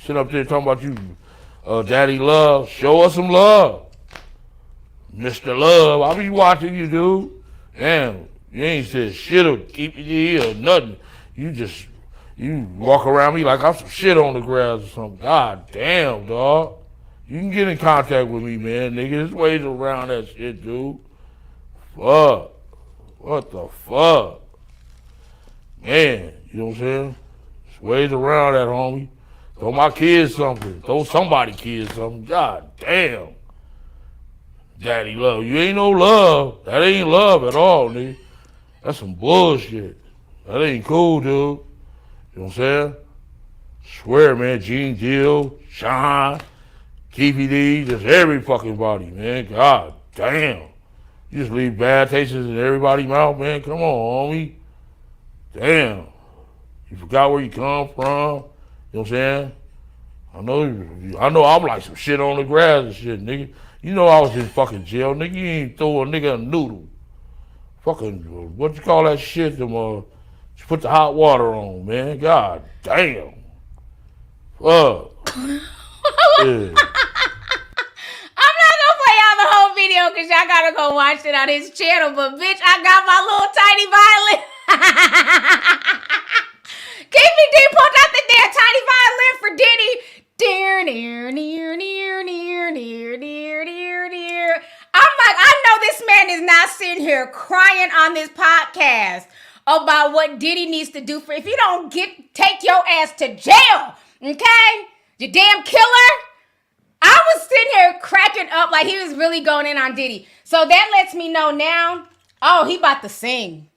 Sit up there talking about you, Daddy Love. Show us some love. Mr. Love, I be watching you, dude. Damn. You ain't said shit or keep it here or nothing. You walk around me like I'm some shit on the grass or something. God damn, dog. You can get in contact with me, man, nigga. There's ways around that shit, dude. Fuck. What the fuck? Man, you know what I'm saying? There's ways around that, homie. Throw my kids something. Throw somebody kids something. God damn. Daddy Love. You ain't no love. That ain't love at all, nigga. That's some bullshit. That ain't cool, dude. You know what I'm saying? Swear, man, Gene Deal, Sean, Keefe D, just every fucking body, man. God damn. You just leave bad tastes in everybody's mouth, man. Come on, homie. Damn. You forgot where you come from. You know what I'm saying? I know I'm like some shit on the grass and shit, nigga. You know I was in fucking jail, nigga. You ain't throw a nigga a noodle. Fucking, what you call that shit? Just put the hot water on, man. God damn. Fuck. Yeah. I'm not gonna play y'all the whole video because y'all gotta go watch it on his channel. But bitch, I got my little tiny violin. Keefe D pulled out the damn tiny violin for Diddy. Dear, near, near, near, near, near, near, near, near. I'm like, I know this man is not sitting here crying on this podcast about what Diddy needs to do for if you don't take your ass to jail, okay? You damn killer. I was sitting here cracking up like he was really going in on Diddy. So that lets me know now, oh, he about to sing.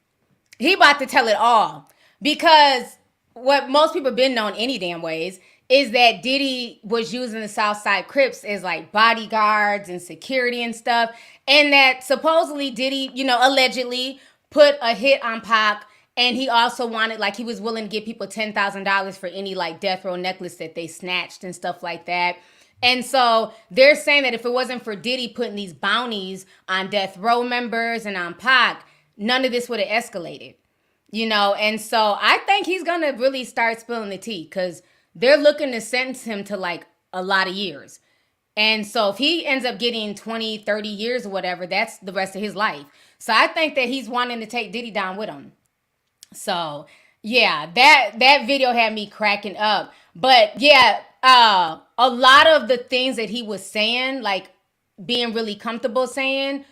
He about to tell it all. Because what most people been known any damn ways is that Diddy was using the Southside Crips as like bodyguards and security and stuff. And that supposedly Diddy, you know, allegedly put a hit on Pac. And he also wanted, like, he was willing to give people $10,000 for any like death row necklace that they snatched and stuff like that. And so they're saying that if it wasn't for Diddy putting these bounties on death row members and on Pac, none of this would have escalated, you know? And so I think he's going to really start spilling the tea because they're looking to sentence him to like a lot of years. And so if he ends up getting 20, 30 years or whatever, that's the rest of his life. So I think that he's wanting to take Diddy down with him. So yeah, that video had me cracking up. But yeah, a lot of the things that he was saying, like being really comfortable saying,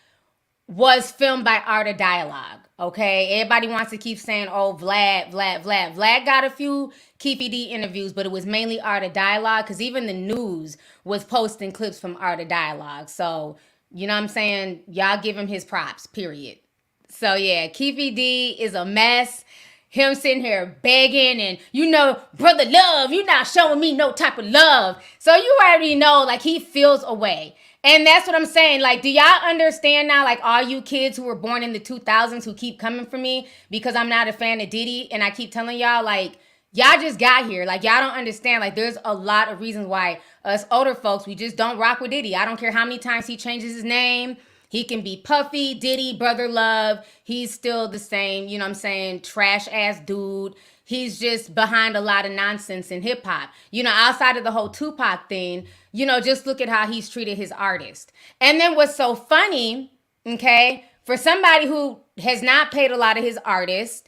was filmed by Art of Dialogue. Okay, everybody wants to keep saying, "Oh, Vlad." Vlad got a few Keefy D interviews, but it was mainly Art of Dialogue because even the news was posting clips from Art of Dialogue. So you know what I'm saying? Y'all give him his props. Period. So yeah, Keefy D is a mess. Him sitting here begging and, brother love, you not showing me no type of love. So you already know, like, he feels away. And that's what I'm saying. Like, do y'all understand now, like, all you kids who were born in the 2000s who keep coming for me because I'm not a fan of Diddy, and I keep telling y'all, like, y'all just got here. Like, y'all don't understand. Like, there's a lot of reasons why us older folks, we just don't rock with Diddy. I don't care how many times he changes his name. He can be Puffy, Diddy, Brother Love. He's still the same, you know what I'm saying, trash ass dude. He's just behind a lot of nonsense in hip hop. Outside of the whole Tupac thing, just look at how he's treated his artist. And then what's so funny, okay, for somebody who has not paid a lot of his artists,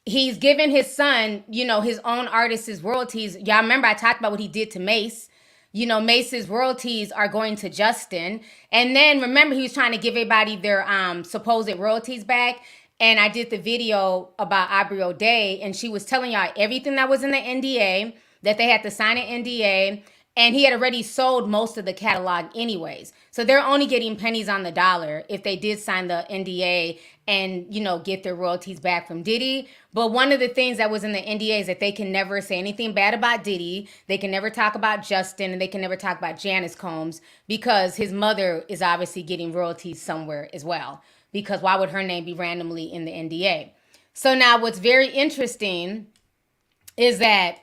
he's given his son, his own artist's royalties. Y'all remember I talked about what he did to Mace. Mace's royalties are going to Justin. And then remember, he was trying to give everybody their supposed royalties back. And I did the video about Aubrey O'Day, and she was telling y'all everything that was in the NDA, that they had to sign an NDA. And he had already sold most of the catalog anyways. So they're only getting pennies on the dollar if they did sign the NDA and, get their royalties back from Diddy. But one of the things that was in the NDA is that they can never say anything bad about Diddy. They can never talk about Justin, and they can never talk about Janice Combs because his mother is obviously getting royalties somewhere as well. Because why would her name be randomly in the NDA? So now what's very interesting is that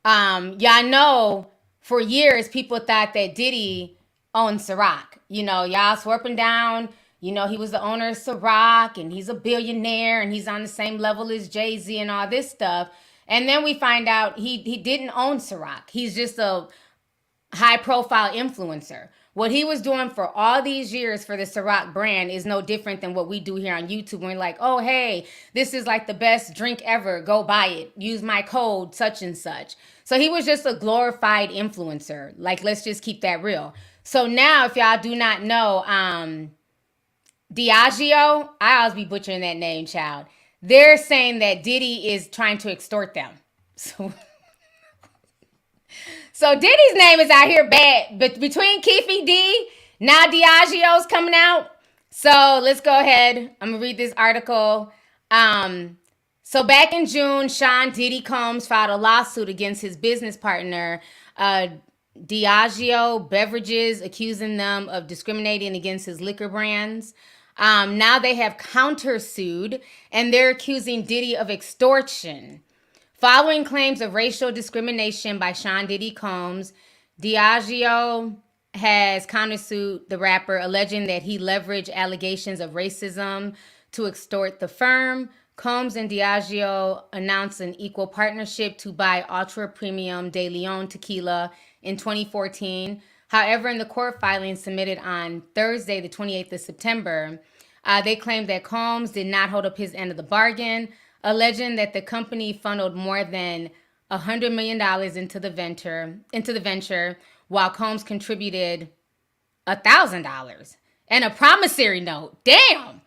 y'all know for years people thought that Diddy owned Ciroc. Y'all swerping down. He was the owner of Ciroc, and he's a billionaire, and he's on the same level as Jay-Z and all this stuff. And then we find out he didn't own Ciroc. He's just a high-profile influencer. What he was doing for all these years for the Ciroc brand is no different than what we do here on YouTube. When we're like, oh, hey, this is like the best drink ever. Go buy it. Use my code, such and such. So he was just a glorified influencer. Like, let's just keep that real. So now, if y'all do not know, Diageo, I always be butchering that name, child. They're saying that Diddy is trying to extort them. So Diddy's name is out here bad. But between Keefy D, now Diageo's coming out. So let's go ahead. I'm going to read this article. So back in June, Sean Diddy Combs filed a lawsuit against his business partner, Diageo Beverages, accusing them of discriminating against his liquor brands. Now they have countersued, and they're accusing Diddy of extortion. Following claims of racial discrimination by Sean Diddy Combs, Diageo has countersued the rapper, alleging that he leveraged allegations of racism to extort the firm. Combs and Diageo announced an equal partnership to buy ultra-premium De Leon tequila in 2014. However, in the court filing submitted on Thursday, the 28th of September, they claimed that Combs did not hold up his end of the bargain, alleging that the company funneled more than $100 million into the venture, while Combs contributed $1,000 and a promissory note. Damn,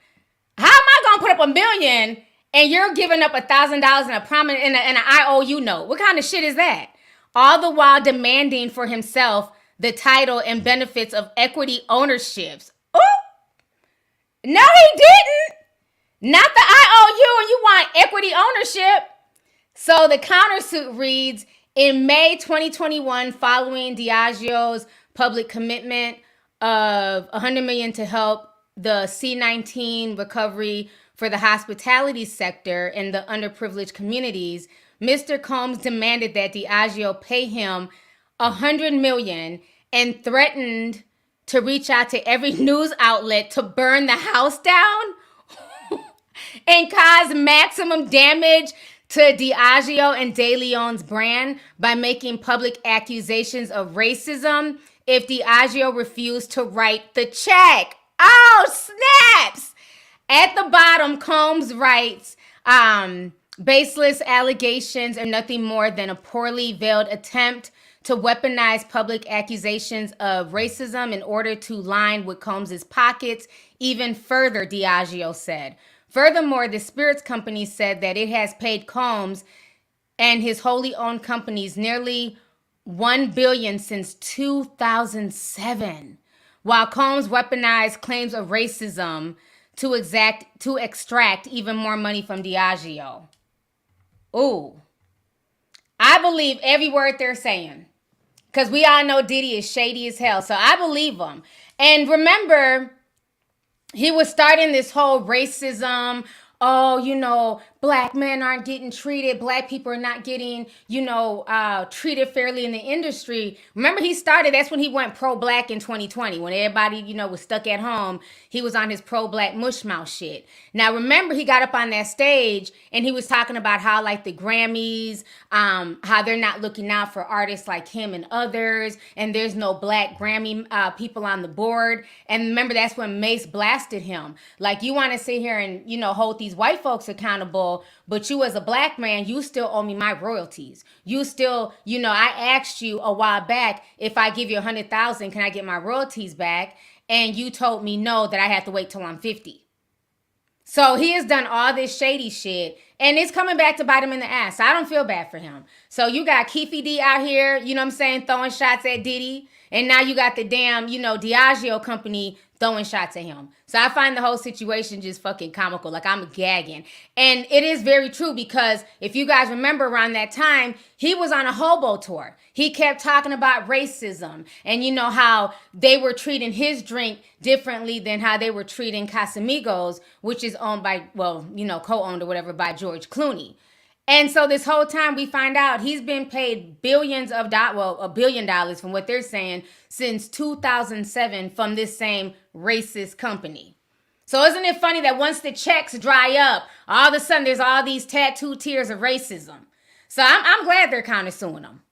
how am I gonna put up $1 million and you're giving up $1,000 in an IOU note? What kind of shit is that? All the while demanding for himself the title and benefits of equity ownerships. Oh, no, he didn't. Not the IOU, and you want equity ownership. So the countersuit reads, in May 2021, following Diageo's public commitment of $100 million to help the C-19 recovery for the hospitality sector and the underprivileged communities, Mr. Combs demanded that Diageo pay him $100 million and threatened to reach out to every news outlet to burn the house down and cause maximum damage to Diageo and De Leon's brand by making public accusations of racism if Diageo refused to write the check. Oh, snaps! At the bottom, Combs writes, baseless allegations are nothing more than a poorly veiled attempt to weaponize public accusations of racism in order to line with Combs's pockets even further, Diageo said. Furthermore, the spirits company said that it has paid Combs and his wholly owned companies nearly $1 billion since 2007, while Combs weaponized claims of racism to extract even more money from Diageo. Ooh. I believe every word they're saying, because we all know Diddy is shady as hell, so I believe them. And remember, he was starting this whole racism. Oh, you know, black men aren't getting treated. Black people are not getting, treated fairly in the industry. Remember, he started, that's when he went pro-black in 2020. When everybody, was stuck at home, he was on his pro-black mushmouth shit. Now, remember, he got up on that stage and he was talking about how, like, the Grammys, how they're not looking out for artists like him and others. And there's no black Grammy people on the board. And remember, that's when Mace blasted him. Like, you want to sit here and, hold these white folks accountable, but you as a black man, you still owe me my royalties. You still, I asked you a while back, if I give you 100,000, can I get my royalties back? And you told me no, that I have to wait till I'm 50. So he has done all this shady shit, and it's coming back to bite him in the ass. I don't feel bad for him. So you got Keefe D out here, throwing shots at Diddy. And now you got the damn, Diageo company throwing shots at him. So I find the whole situation just fucking comical. Like, I'm gagging. And it is very true, because if you guys remember, around that time, he was on a hobo tour. He kept talking about racism and how they were treating his drink differently than how they were treating Casamigos, which is owned by, co-owned or whatever by George Clooney. And so this whole time we find out he's been paid billions of dollars, $1 billion from what they're saying, since 2007 from this same racist company. So isn't it funny that once the checks dry up, all of a sudden there's all these tattooed tears of racism. So I'm glad they're kind of suing him.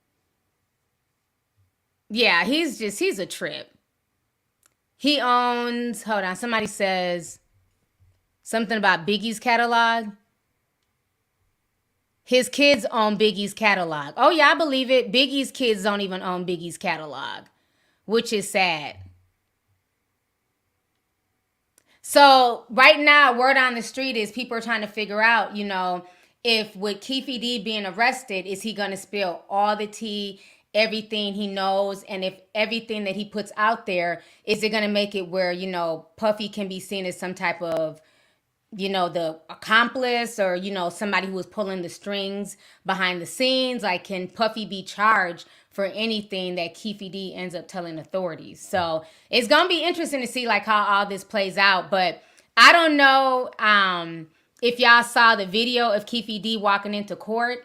Yeah, he's a trip. He owns, hold on, somebody says something about Biggie's catalog. His kids own Biggie's catalog. Oh, yeah, I believe it. Biggie's kids don't even own Biggie's catalog, which is sad. So right now, word on the street is people are trying to figure out, if with Keefe D being arrested, is he going to spill all the tea, everything he knows? And if everything that he puts out there, is it going to make it where, Puffy can be seen as some type of, the accomplice, or, somebody who was pulling the strings behind the scenes? Like, can Puffy be charged for anything that Keefe D ends up telling authorities? So it's going to be interesting to see, like, how all this plays out. But I don't know if y'all saw the video of Keefe D walking into court.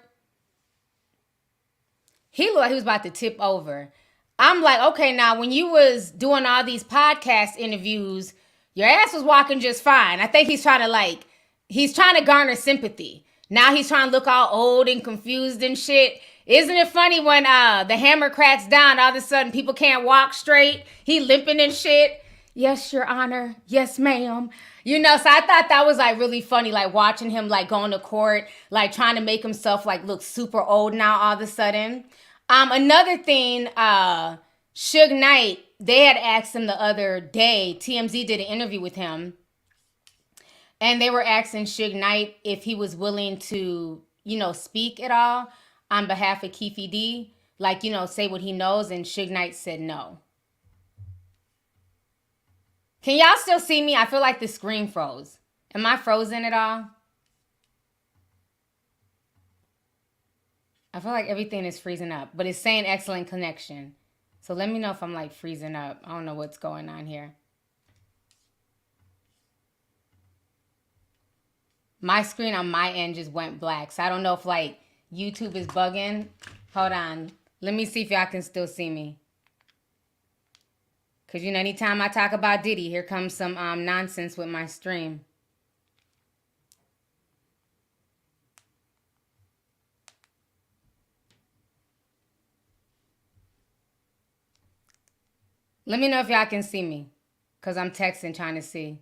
He looked like he was about to tip over. I'm like, okay, now when you was doing all these podcast interviews, your ass was walking just fine. I think he's trying to garner sympathy. Now he's trying to look all old and confused and shit. Isn't it funny when the hammer cracks down, all of a sudden people can't walk straight? He limping and shit. Yes, Your Honor. Yes, ma'am. So I thought that was like really funny, like watching him like going to court, like trying to make himself like look super old now all of a sudden. Another thing, Suge Knight, they had asked him the other day, TMZ did an interview with him, and they were asking Suge Knight if he was willing to, speak at all on behalf of Keefe D, like, say what he knows, and Suge Knight said no. Can y'all still see me? I feel like the screen froze. Am I frozen at all? I feel like everything is freezing up, but it's saying excellent connection. So let me know if I'm like freezing up. I don't know what's going on here. My screen on my end just went black. So I don't know if like YouTube is bugging. Hold on. Let me see if y'all can still see me. Because, anytime I talk about Diddy, here comes some nonsense with my stream. Let me know if y'all can see me. Because I'm texting trying to see.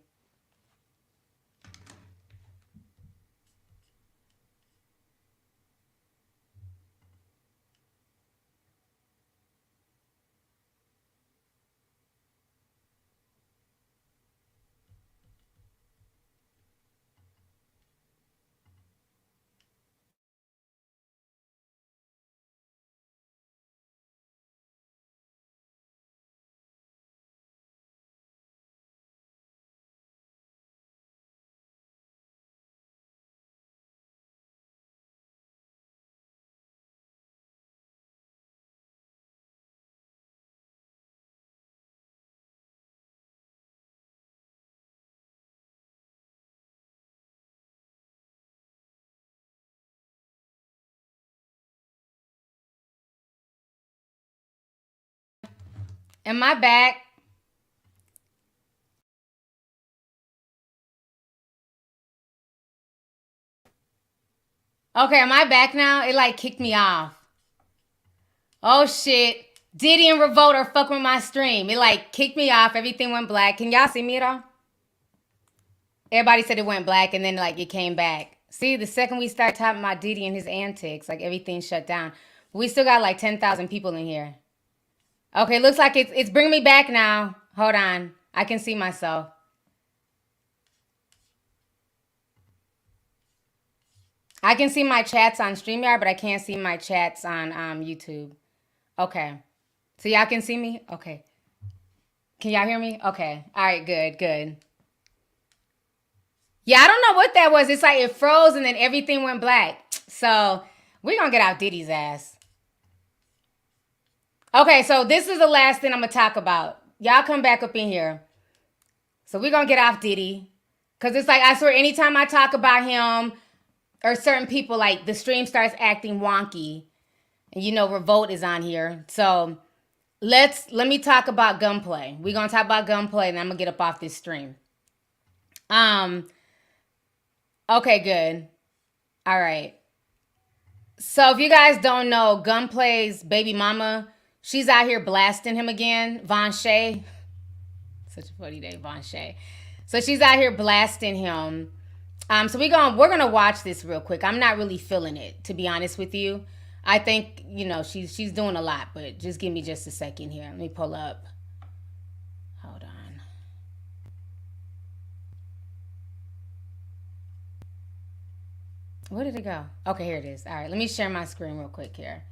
Am I back? Okay, am I back now? It like kicked me off. Oh shit. Diddy and Revolt are fucking with my stream. It like kicked me off. Everything went black. Can y'all see me at all? Everybody said it went black and then like it came back. See, the second we start talking about Diddy and his antics, like everything shut down. We still got like 10,000 people in here. Okay, looks like it's bringing me back now. Hold on. I can see myself. I can see my chats on StreamYard, but I can't see my chats on YouTube. Okay. So y'all can see me? Okay. Can y'all hear me? Okay. All right, good, good. Yeah, I don't know what that was. It's like it froze and then everything went black. So we're going to get out Diddy's ass. Okay, so this is the last thing I'm going to talk about. Y'all come back up in here. So we're going to get off Diddy. Because it's like, I swear, anytime I talk about him or certain people, like the stream starts acting wonky. And you know, Revolt is on here. So let me talk about gunplay. We're going to talk about gunplay and I'm going to get up off this stream. Okay, good. All right. So if you guys don't know, Gunplay's baby mama, she's out here blasting him again. Von Shay. Such a funny name, Von Shay. So she's out here blasting him. So we're gonna watch this real quick. I'm not really feeling it, to be honest with you. I think, you know, she's doing a lot, but just give me just a second here. Let me pull up. Hold on. Where did it go? Okay, here it is. All right, let me share my screen real quick here.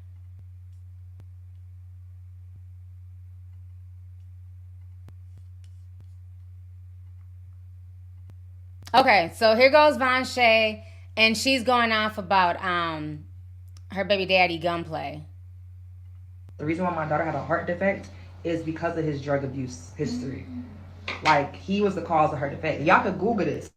Okay, so here goes Von Shay, and she's going off about her baby daddy Gunplay. The reason why my daughter had a heart defect is because of his drug abuse history. Like, he was the cause of her defect. Y'all could Google this.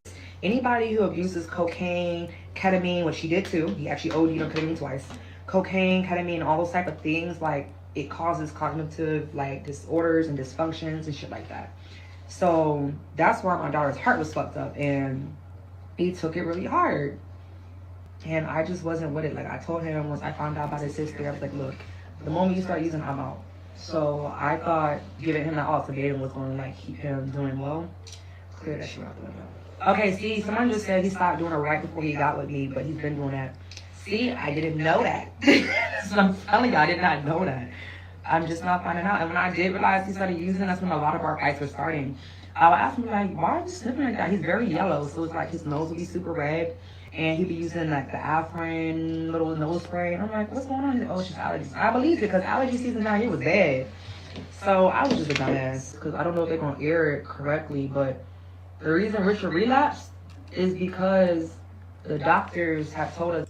Anybody who abuses cocaine, ketamine, which he did too, he actually OD'd on ketamine twice. Cocaine, ketamine, all those type of things, like, it causes cognitive, like, disorders and dysfunctions and shit like that. So that's why my daughter's heart was fucked up, and he took it really hard. And I just wasn't with it. Like, I told him once I found out about his sister, I was like, look, the moment you start using, I'm out. So I thought giving him that ultimatum was going to, like, keep him doing well. Clear that shit out the window. Okay, see, someone just said he stopped doing it right before he got with me, but he's been doing that. See, I didn't know that. So I'm telling you, I did not know that. I'm just not finding out. And when I did realize he started using, that's when a lot of our fights were starting. I would ask him, like, why are you sniffing like that? He's very yellow, so it's like his nose would be super red. And he'd be using, like, the Afrin little nose spray. And I'm like, what's going on? He's like, oh, it's just allergies. I believe it, because allergy season down here was bad. So I was just a dumbass, because I don't know if they're going to air it correctly, but the reason Richard relapsed is because the doctors have told us.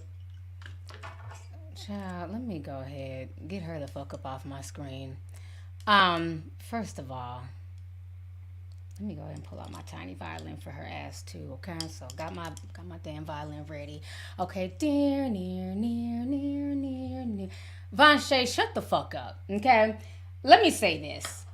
Child, let me go ahead. Get her the fuck up off my screen. First of all, let me go ahead and pull out my tiny violin for her ass too, okay? So got my damn violin ready. Okay, dear, near. Von Shay, shut the fuck up, okay? Let me say this.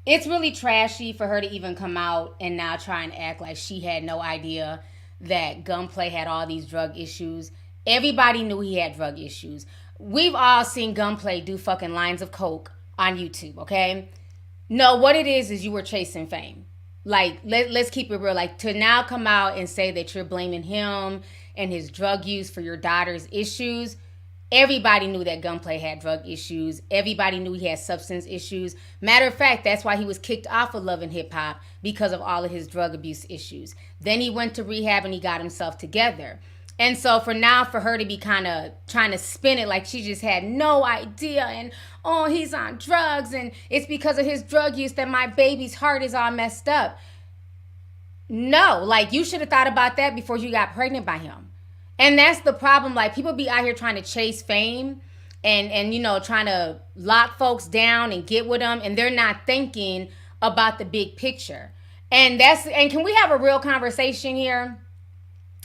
It's really trashy for her to even come out and now try and act like she had no idea that Gunplay had all these drug issues. Everybody knew he had drug issues. We've all seen Gunplay do fucking lines of coke on YouTube, okay? No, what it is you were chasing fame. Like, let's keep it real. Like, to now come out and say that you're blaming him and his drug use for your daughter's issues. Everybody knew that Gunplay had drug issues. Everybody knew he had substance issues. Matter of fact, that's why he was kicked off of Love and Hip Hop, because of all of his drug abuse issues. Then he went to rehab and he got himself together. And so for her to be kind of trying to spin it like she just had no idea and, oh, he's on drugs and it's because of his drug use that my baby's heart is all messed up. No, like, you should have thought about that before you got pregnant by him. And that's the problem. Like, people be out here trying to chase fame and you know, trying to lock folks down and get with them, and they're not thinking about the big picture. And can we have a real conversation here?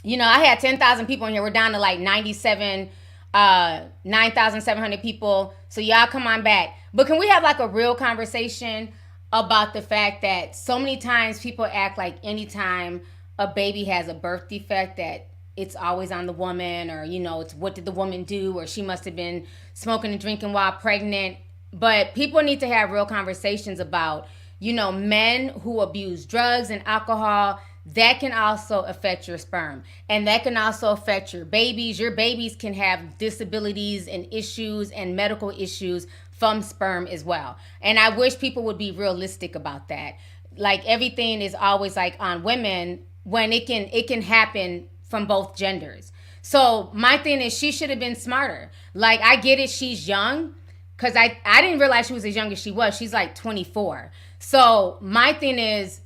You know, I had 10,000 people in here. We're down to like 9,700 people. So y'all come on back. But can we have like a real conversation about the fact that so many times people act like anytime a baby has a birth defect that it's always on the woman, or, you know, it's what did the woman do, or she must have been smoking and drinking while pregnant. But people need to have real conversations about, you know, men who abuse drugs and alcohol. That can also affect your sperm, and that can also affect your babies. Your babies can have disabilities and issues and medical issues from sperm as well. And I wish people would be realistic about that. Like, everything is always like on women when it can happen from both genders. So my thing is, she should have been smarter. Like, I get it, she's young, because I didn't realize she was as young as she was. She's like 24. So my thing is,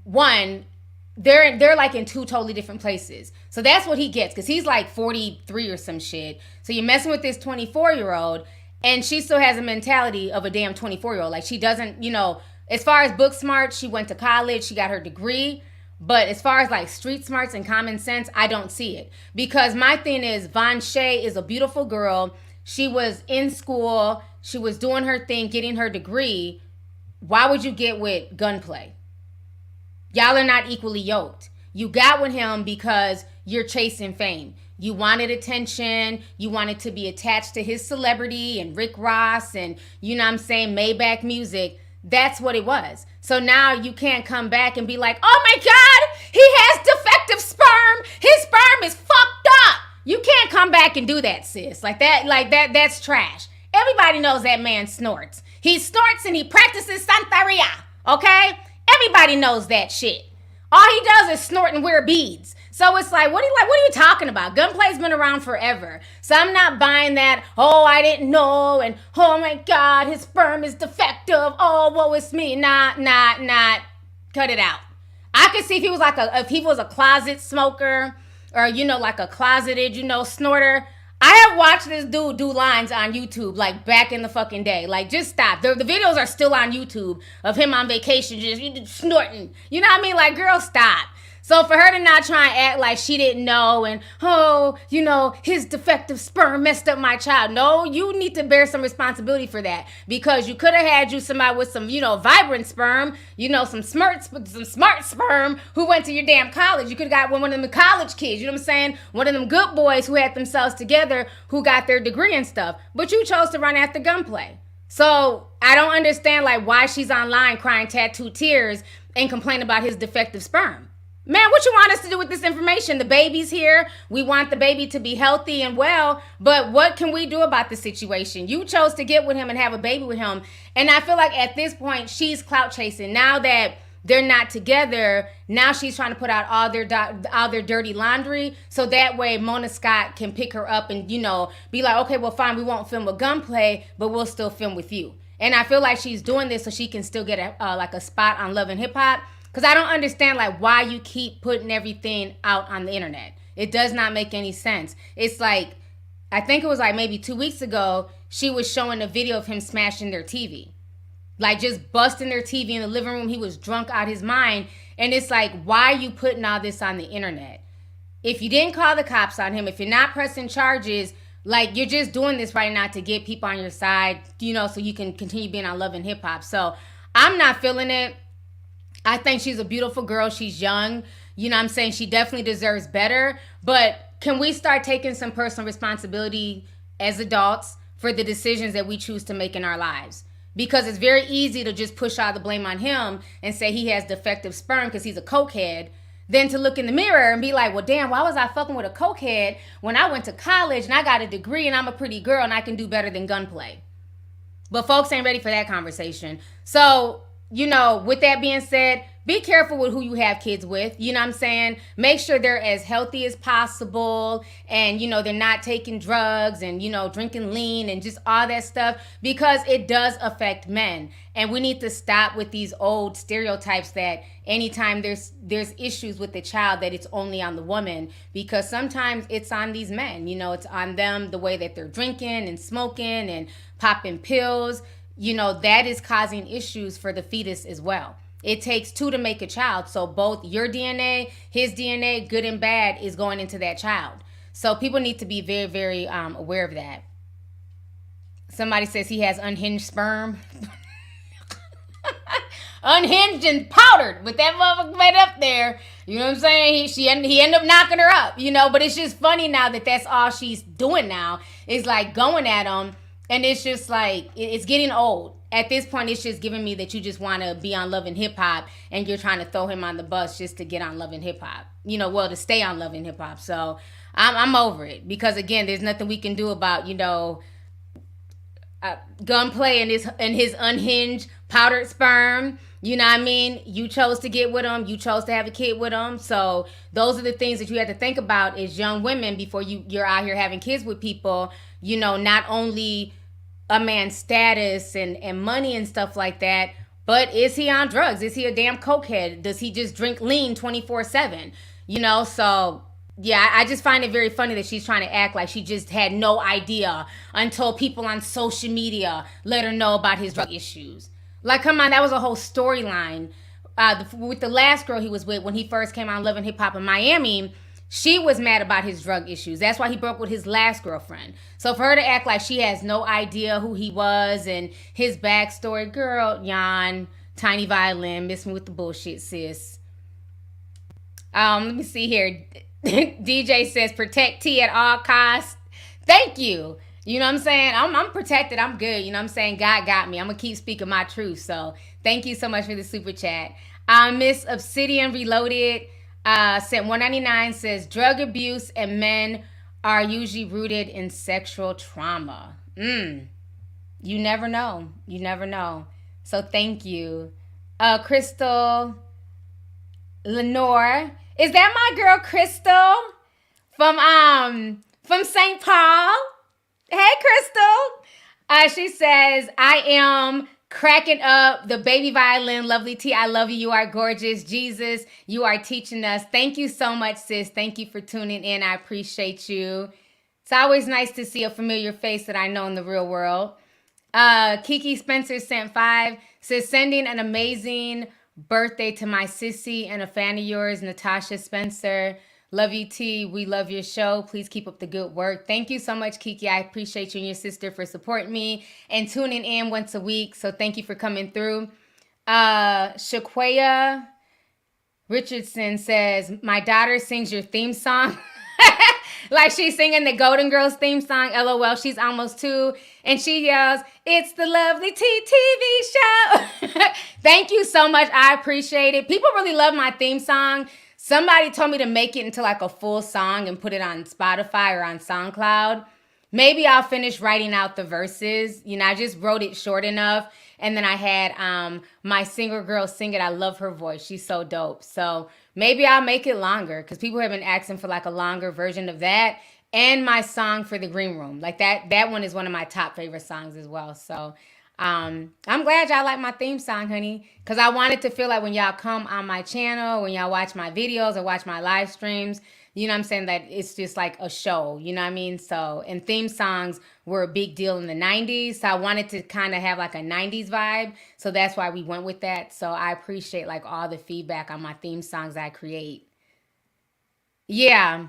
one, they're like in two totally different places. So that's what he gets, because he's like 43 or some shit. So you're messing with this 24-year-old, and she still has a mentality of a damn 24-year-old. Like, she doesn't, you know, as far as book smart, she went to college, she got her degree. But as far as like street smarts and common sense, I don't see it. Because my thing is, Von Shea is a beautiful girl. She was in school. She was doing her thing, getting her degree. Why would you get with Gunplay? Y'all are not equally yoked. You got with him because you're chasing fame. You wanted attention. You wanted to be attached to his celebrity and Rick Ross and, you know what I'm saying, Maybach music. That's what it was. So now you can't come back and be like, oh my God, he has defective sperm. His sperm is fucked up. You can't come back and do that, sis. That's trash. Everybody knows that man snorts. He snorts and he practices Santeria, okay? Everybody knows that shit. All he does is snort and wear beads. So it's like, what are you talking about? Gunplay's been around forever. So I'm not buying that, oh, I didn't know, and oh my God, his sperm is defective. Oh, woe is me. Nah. Cut it out. I could see if he was a closet smoker, or, you know, like a closeted, you know, snorter. I have watched this dude do lines on YouTube, like, back in the fucking day. Like, just stop. The videos are still on YouTube of him on vacation just snorting. You know what I mean? Like, girl, stop. So for her to not try and act like she didn't know and, oh, you know, his defective sperm messed up my child. No, you need to bear some responsibility for that, because you could have had somebody with some, you know, vibrant sperm, you know, some smart sperm who went to your damn college. You could have got one of them college kids, you know what I'm saying? One of them good boys who had themselves together, who got their degree and stuff. But you chose to run after Gunplay. So I don't understand, like, why she's online crying tattooed tears and complain about his defective sperm. Man, what you want us to do with this information? The baby's here. We want the baby to be healthy and well. But what can we do about the situation? You chose to get with him and have a baby with him. And I feel like at this point, she's clout chasing. Now that they're not together, now she's trying to put out all their dirty laundry. So that way Mona Scott can pick her up and, you know, be like, okay, well, fine, we won't film with Gunplay, but we'll still film with you. And I feel like she's doing this so she can still get a spot on Love and Hip Hop. Because I don't understand, like, why you keep putting everything out on the internet. It does not make any sense. It's like, I think it was like maybe 2 weeks ago, she was showing a video of him smashing their TV. Like, just busting their TV in the living room. He was drunk out his mind. And it's like, why are you putting all this on the internet? If you didn't call the cops on him, if you're not pressing charges, like, you're just doing this right now to get people on your side, you know, so you can continue being on Love and Hip Hop. So I'm not feeling it. I think she's a beautiful girl. She's young. You know what I'm saying? She definitely deserves better. But can we start taking some personal responsibility as adults for the decisions that we choose to make in our lives? because it's very easy to just push all the blame on him and say he has defective sperm because he's a cokehead, than to look in the mirror and be like, well, damn, why was I fucking with a cokehead when I went to college and I got a degree and I'm a pretty girl and I can do better than gunplay? But folks ain't ready for that conversation. So, you know, with that being said, be careful with who you have kids with. You know what I'm saying? Make sure they're as healthy as possible and, you know, they're not taking drugs and, you know, drinking lean and just all that stuff, because it does affect men. And we need to stop with these old stereotypes that anytime there's issues with the child, that it's only on the woman, because sometimes it's on these men. You know, it's on them, the way that they're drinking and smoking and popping pills. You know, that is causing issues for the fetus as well. It takes two to make a child. So both your DNA, his DNA, good and bad, is going into that child. So people need to be very, very aware of that. Somebody says he has unhinged sperm. Unhinged and powdered with that motherfucker right up there. You know what I'm saying? He ended up knocking her up, you know. But it's just funny now that that's all she's doing now, is like going at him. And it's just like, it's getting old. At this point, it's just giving me that you just want to be on Love and Hip Hop and you're trying to throw him on the bus just to get on Love and Hip Hop. You know, well, to stay on Love and Hip Hop. So I'm over it, because again, there's nothing we can do about, you know, gunplay and his unhinged powdered sperm. You know what I mean? You chose to get with him. You chose to have a kid with him. So those are the things that you have to think about as young women before you're out here having kids with people. You know, not only a man's status and money and stuff like that, but is he on drugs? Is he a damn cokehead? Does he just drink lean 24/7? You know, so yeah, I just find it very funny that she's trying to act like she just had no idea until people on social media let her know about his drug issues. Like, come on, that was a whole storyline. With the last girl he was with when he first came on Love and Hip Hop in Miami, she was mad about his drug issues. That's why he broke with his last girlfriend. So for her to act like she has no idea who he was and his backstory, girl, Jan, tiny violin, miss me with the bullshit, sis. Let me see here. DJ says, protect T at all costs. Thank you. You know what I'm saying? I'm protected. I'm good. You know what I'm saying? God got me. I'm going to keep speaking my truth. So thank you so much for the super chat. Miss Obsidian Reloaded sent $1.99, says, drug abuse and men are usually rooted in sexual trauma. You never know. You never know. So thank you. Crystal Lenore. Is that my girl Crystal from St. Paul? Hey, Crystal. She says, I am cracking up. The baby violin, Lovelyti. I love you. You are gorgeous. Jesus, you are teaching us. Thank you so much, sis. Thank you for tuning in. I appreciate you. It's always nice to see a familiar face that I know in the real world. Kiki Spencer sent 5. Says, sending an amazing birthday to my sissy and a fan of yours, Natasha Spencer. Love you, T. We love your show. Please keep up the good work. Thank you so much, Kiki. I appreciate you and your sister for supporting me and tuning in once a week. So thank you for coming through. Shaquaya Richardson says, my daughter sings your theme song. Like she's singing the Golden Girls theme song. LOL, she's almost 2. And she yells, it's the Lovelyti TV show. Thank you so much. I appreciate it. People really love my theme song. Somebody told me to make it into like a full song and put it on Spotify or on SoundCloud. Maybe I'll finish writing out the verses. You know, I just wrote it short enough. And then I had my singer girl sing it. I love her voice. She's so dope. So maybe I'll make it longer, because people have been asking for like a longer version of that. And my song for the Green Room. Like that one is one of my top favorite songs as well. So I'm glad y'all like my theme song, honey. Because I want it to feel like when y'all come on my channel, when y'all watch my videos or watch my live streams, you know what I'm saying, that it's just like a show, you know what I mean? So, and theme songs were a big deal in the 90s. So I wanted to kind of have like a 90s vibe. So that's why we went with that. So I appreciate like all the feedback on my theme songs I create. Yeah.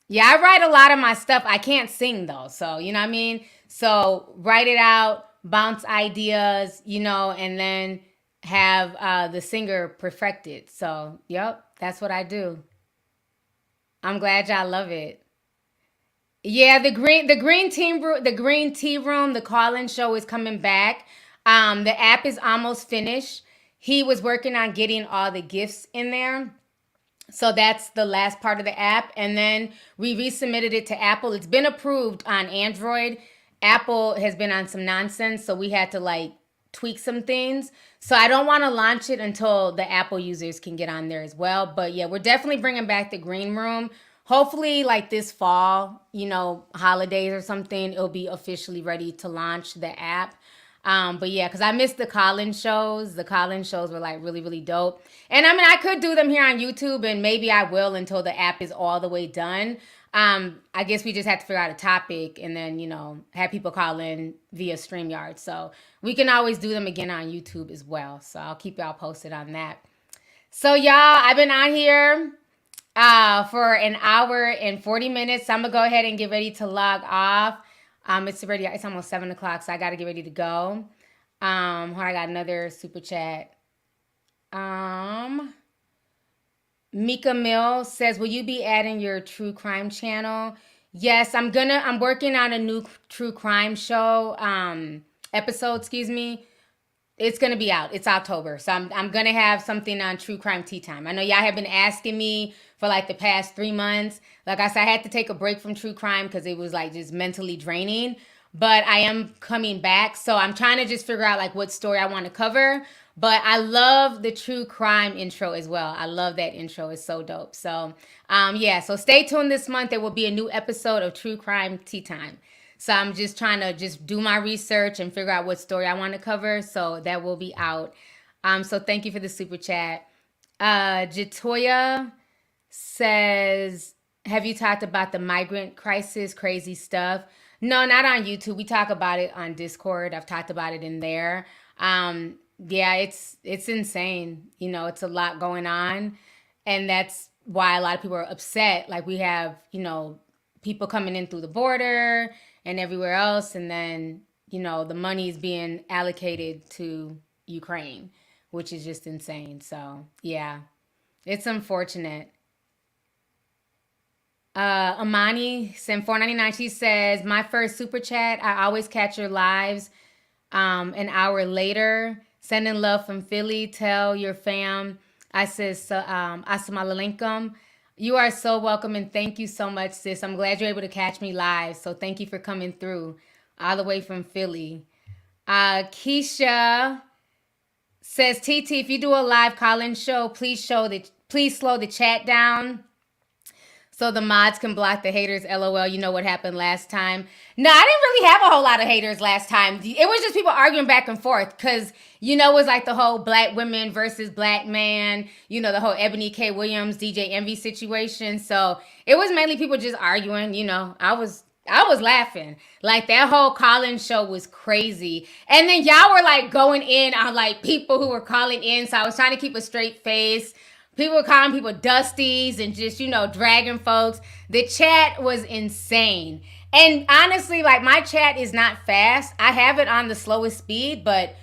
Yeah, I write a lot of my stuff. I can't sing though. So, you know what I mean? So write it out, bounce ideas, you know, and then have the singer perfect it. So, yep, that's what I do. I'm glad y'all love it. Yeah, the green tea room, the call-in show is coming back. The app is almost finished. He was working on getting all the gifts in there. So that's the last part of the app. And then we resubmitted it to Apple. It's been approved on Android. Apple has been on some nonsense, so we had to like tweak some things. So I don't want to launch it until the Apple users can get on there as well. But yeah, we're definitely bringing back the green room. Hopefully like this fall, holidays or something, it'll be officially ready to launch the app. But yeah, because I missed the call-in shows. The call-in shows were like really, really dope. And I mean, I could do them here on YouTube, and maybe I will until the app is all the way done. I guess we just have to figure out a topic and then, have people call in via StreamYard. So we can always do them again on YouTube as well. So I'll keep y'all posted on that. So y'all, I've been out here for an hour and 40 minutes. I'm going to go ahead and get ready to log off. It's almost 7 o'clock, so I got to get ready to go. I got another super chat. Mika Mill says, will you be adding your true crime channel? Yes, I'm working on a new true crime show, episode, It's going to be out. It's October. So I'm going to have something on True Crime Tea Time. I know y'all have been asking me for like the past 3 months. Like I said, I had to take a break from true crime because it was like just mentally draining. But I am coming back. So I'm trying to just figure out like what story I want to cover. But I love the true crime intro as well. I love that intro. It's so dope. So yeah, so stay tuned this month. There will be a new episode of True Crime Tea Time. So I'm just trying to just do my research and figure out what story I want to cover. So that will be out. So thank you for the super chat. Jatoya says, have you talked about the migrant crisis, crazy stuff? No, not on YouTube. We talk about it on Discord. I've talked about it in there. Yeah, it's insane. It's a lot going on. And that's why a lot of people are upset. Like we have, people coming in through the border and everywhere else. And then, the money is being allocated to Ukraine, which is just insane. So, yeah, it's unfortunate. Amani sent $4.99. She says, my first super chat, I always catch your lives an hour later. Sending love from Philly. Tell your fam I says, assalamu alaikum. You are so welcome, and thank you so much, sis. I'm glad you're able to catch me live. So thank you for coming through all the way from Philly. Keisha says, TT, if you do a live call-in show, please slow the chat down so the mods can block the haters. LOL, you know what happened last time. No, I didn't really have a whole lot of haters last time. It was just people arguing back and forth because, it was like the whole black women versus black man, the whole Ebony K. Williams, DJ Envy situation. So it was mainly people just arguing, I was laughing. Like that whole call-in show was crazy. And then y'all were like going in on like people who were calling in. So I was trying to keep a straight face. People were calling people dusties and just, dragging folks. The chat was insane. And honestly, like my chat is not fast. I have it on the slowest speed, but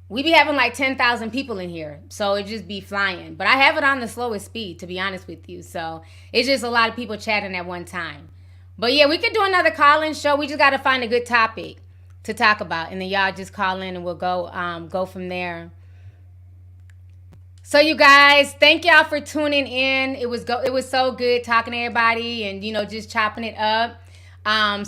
we be having like 10,000 people in here. So it just be flying. But I have it on the slowest speed, to be honest with you. So it's just a lot of people chatting at one time. But yeah, we could do another call-in show. We just got to find a good topic to talk about. And then y'all just call in and we'll go from there. So you guys, thank y'all for tuning in. It was so good talking to everybody and, just chopping it up.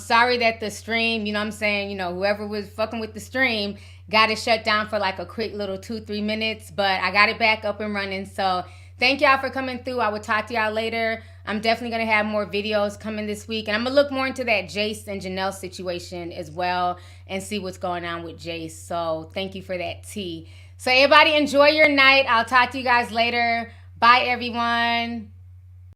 Sorry that the stream, whoever was fucking with the stream got it shut down for like a quick little 2-3 minutes, but I got it back up and running. So thank y'all for coming through. I will talk to y'all later. I'm definitely going to have more videos coming this week. And I'm going to look more into that Jace and Janelle situation as well and see what's going on with Jace. So thank you for that, T. So everybody enjoy your night. I'll talk to you guys later. Bye, everyone.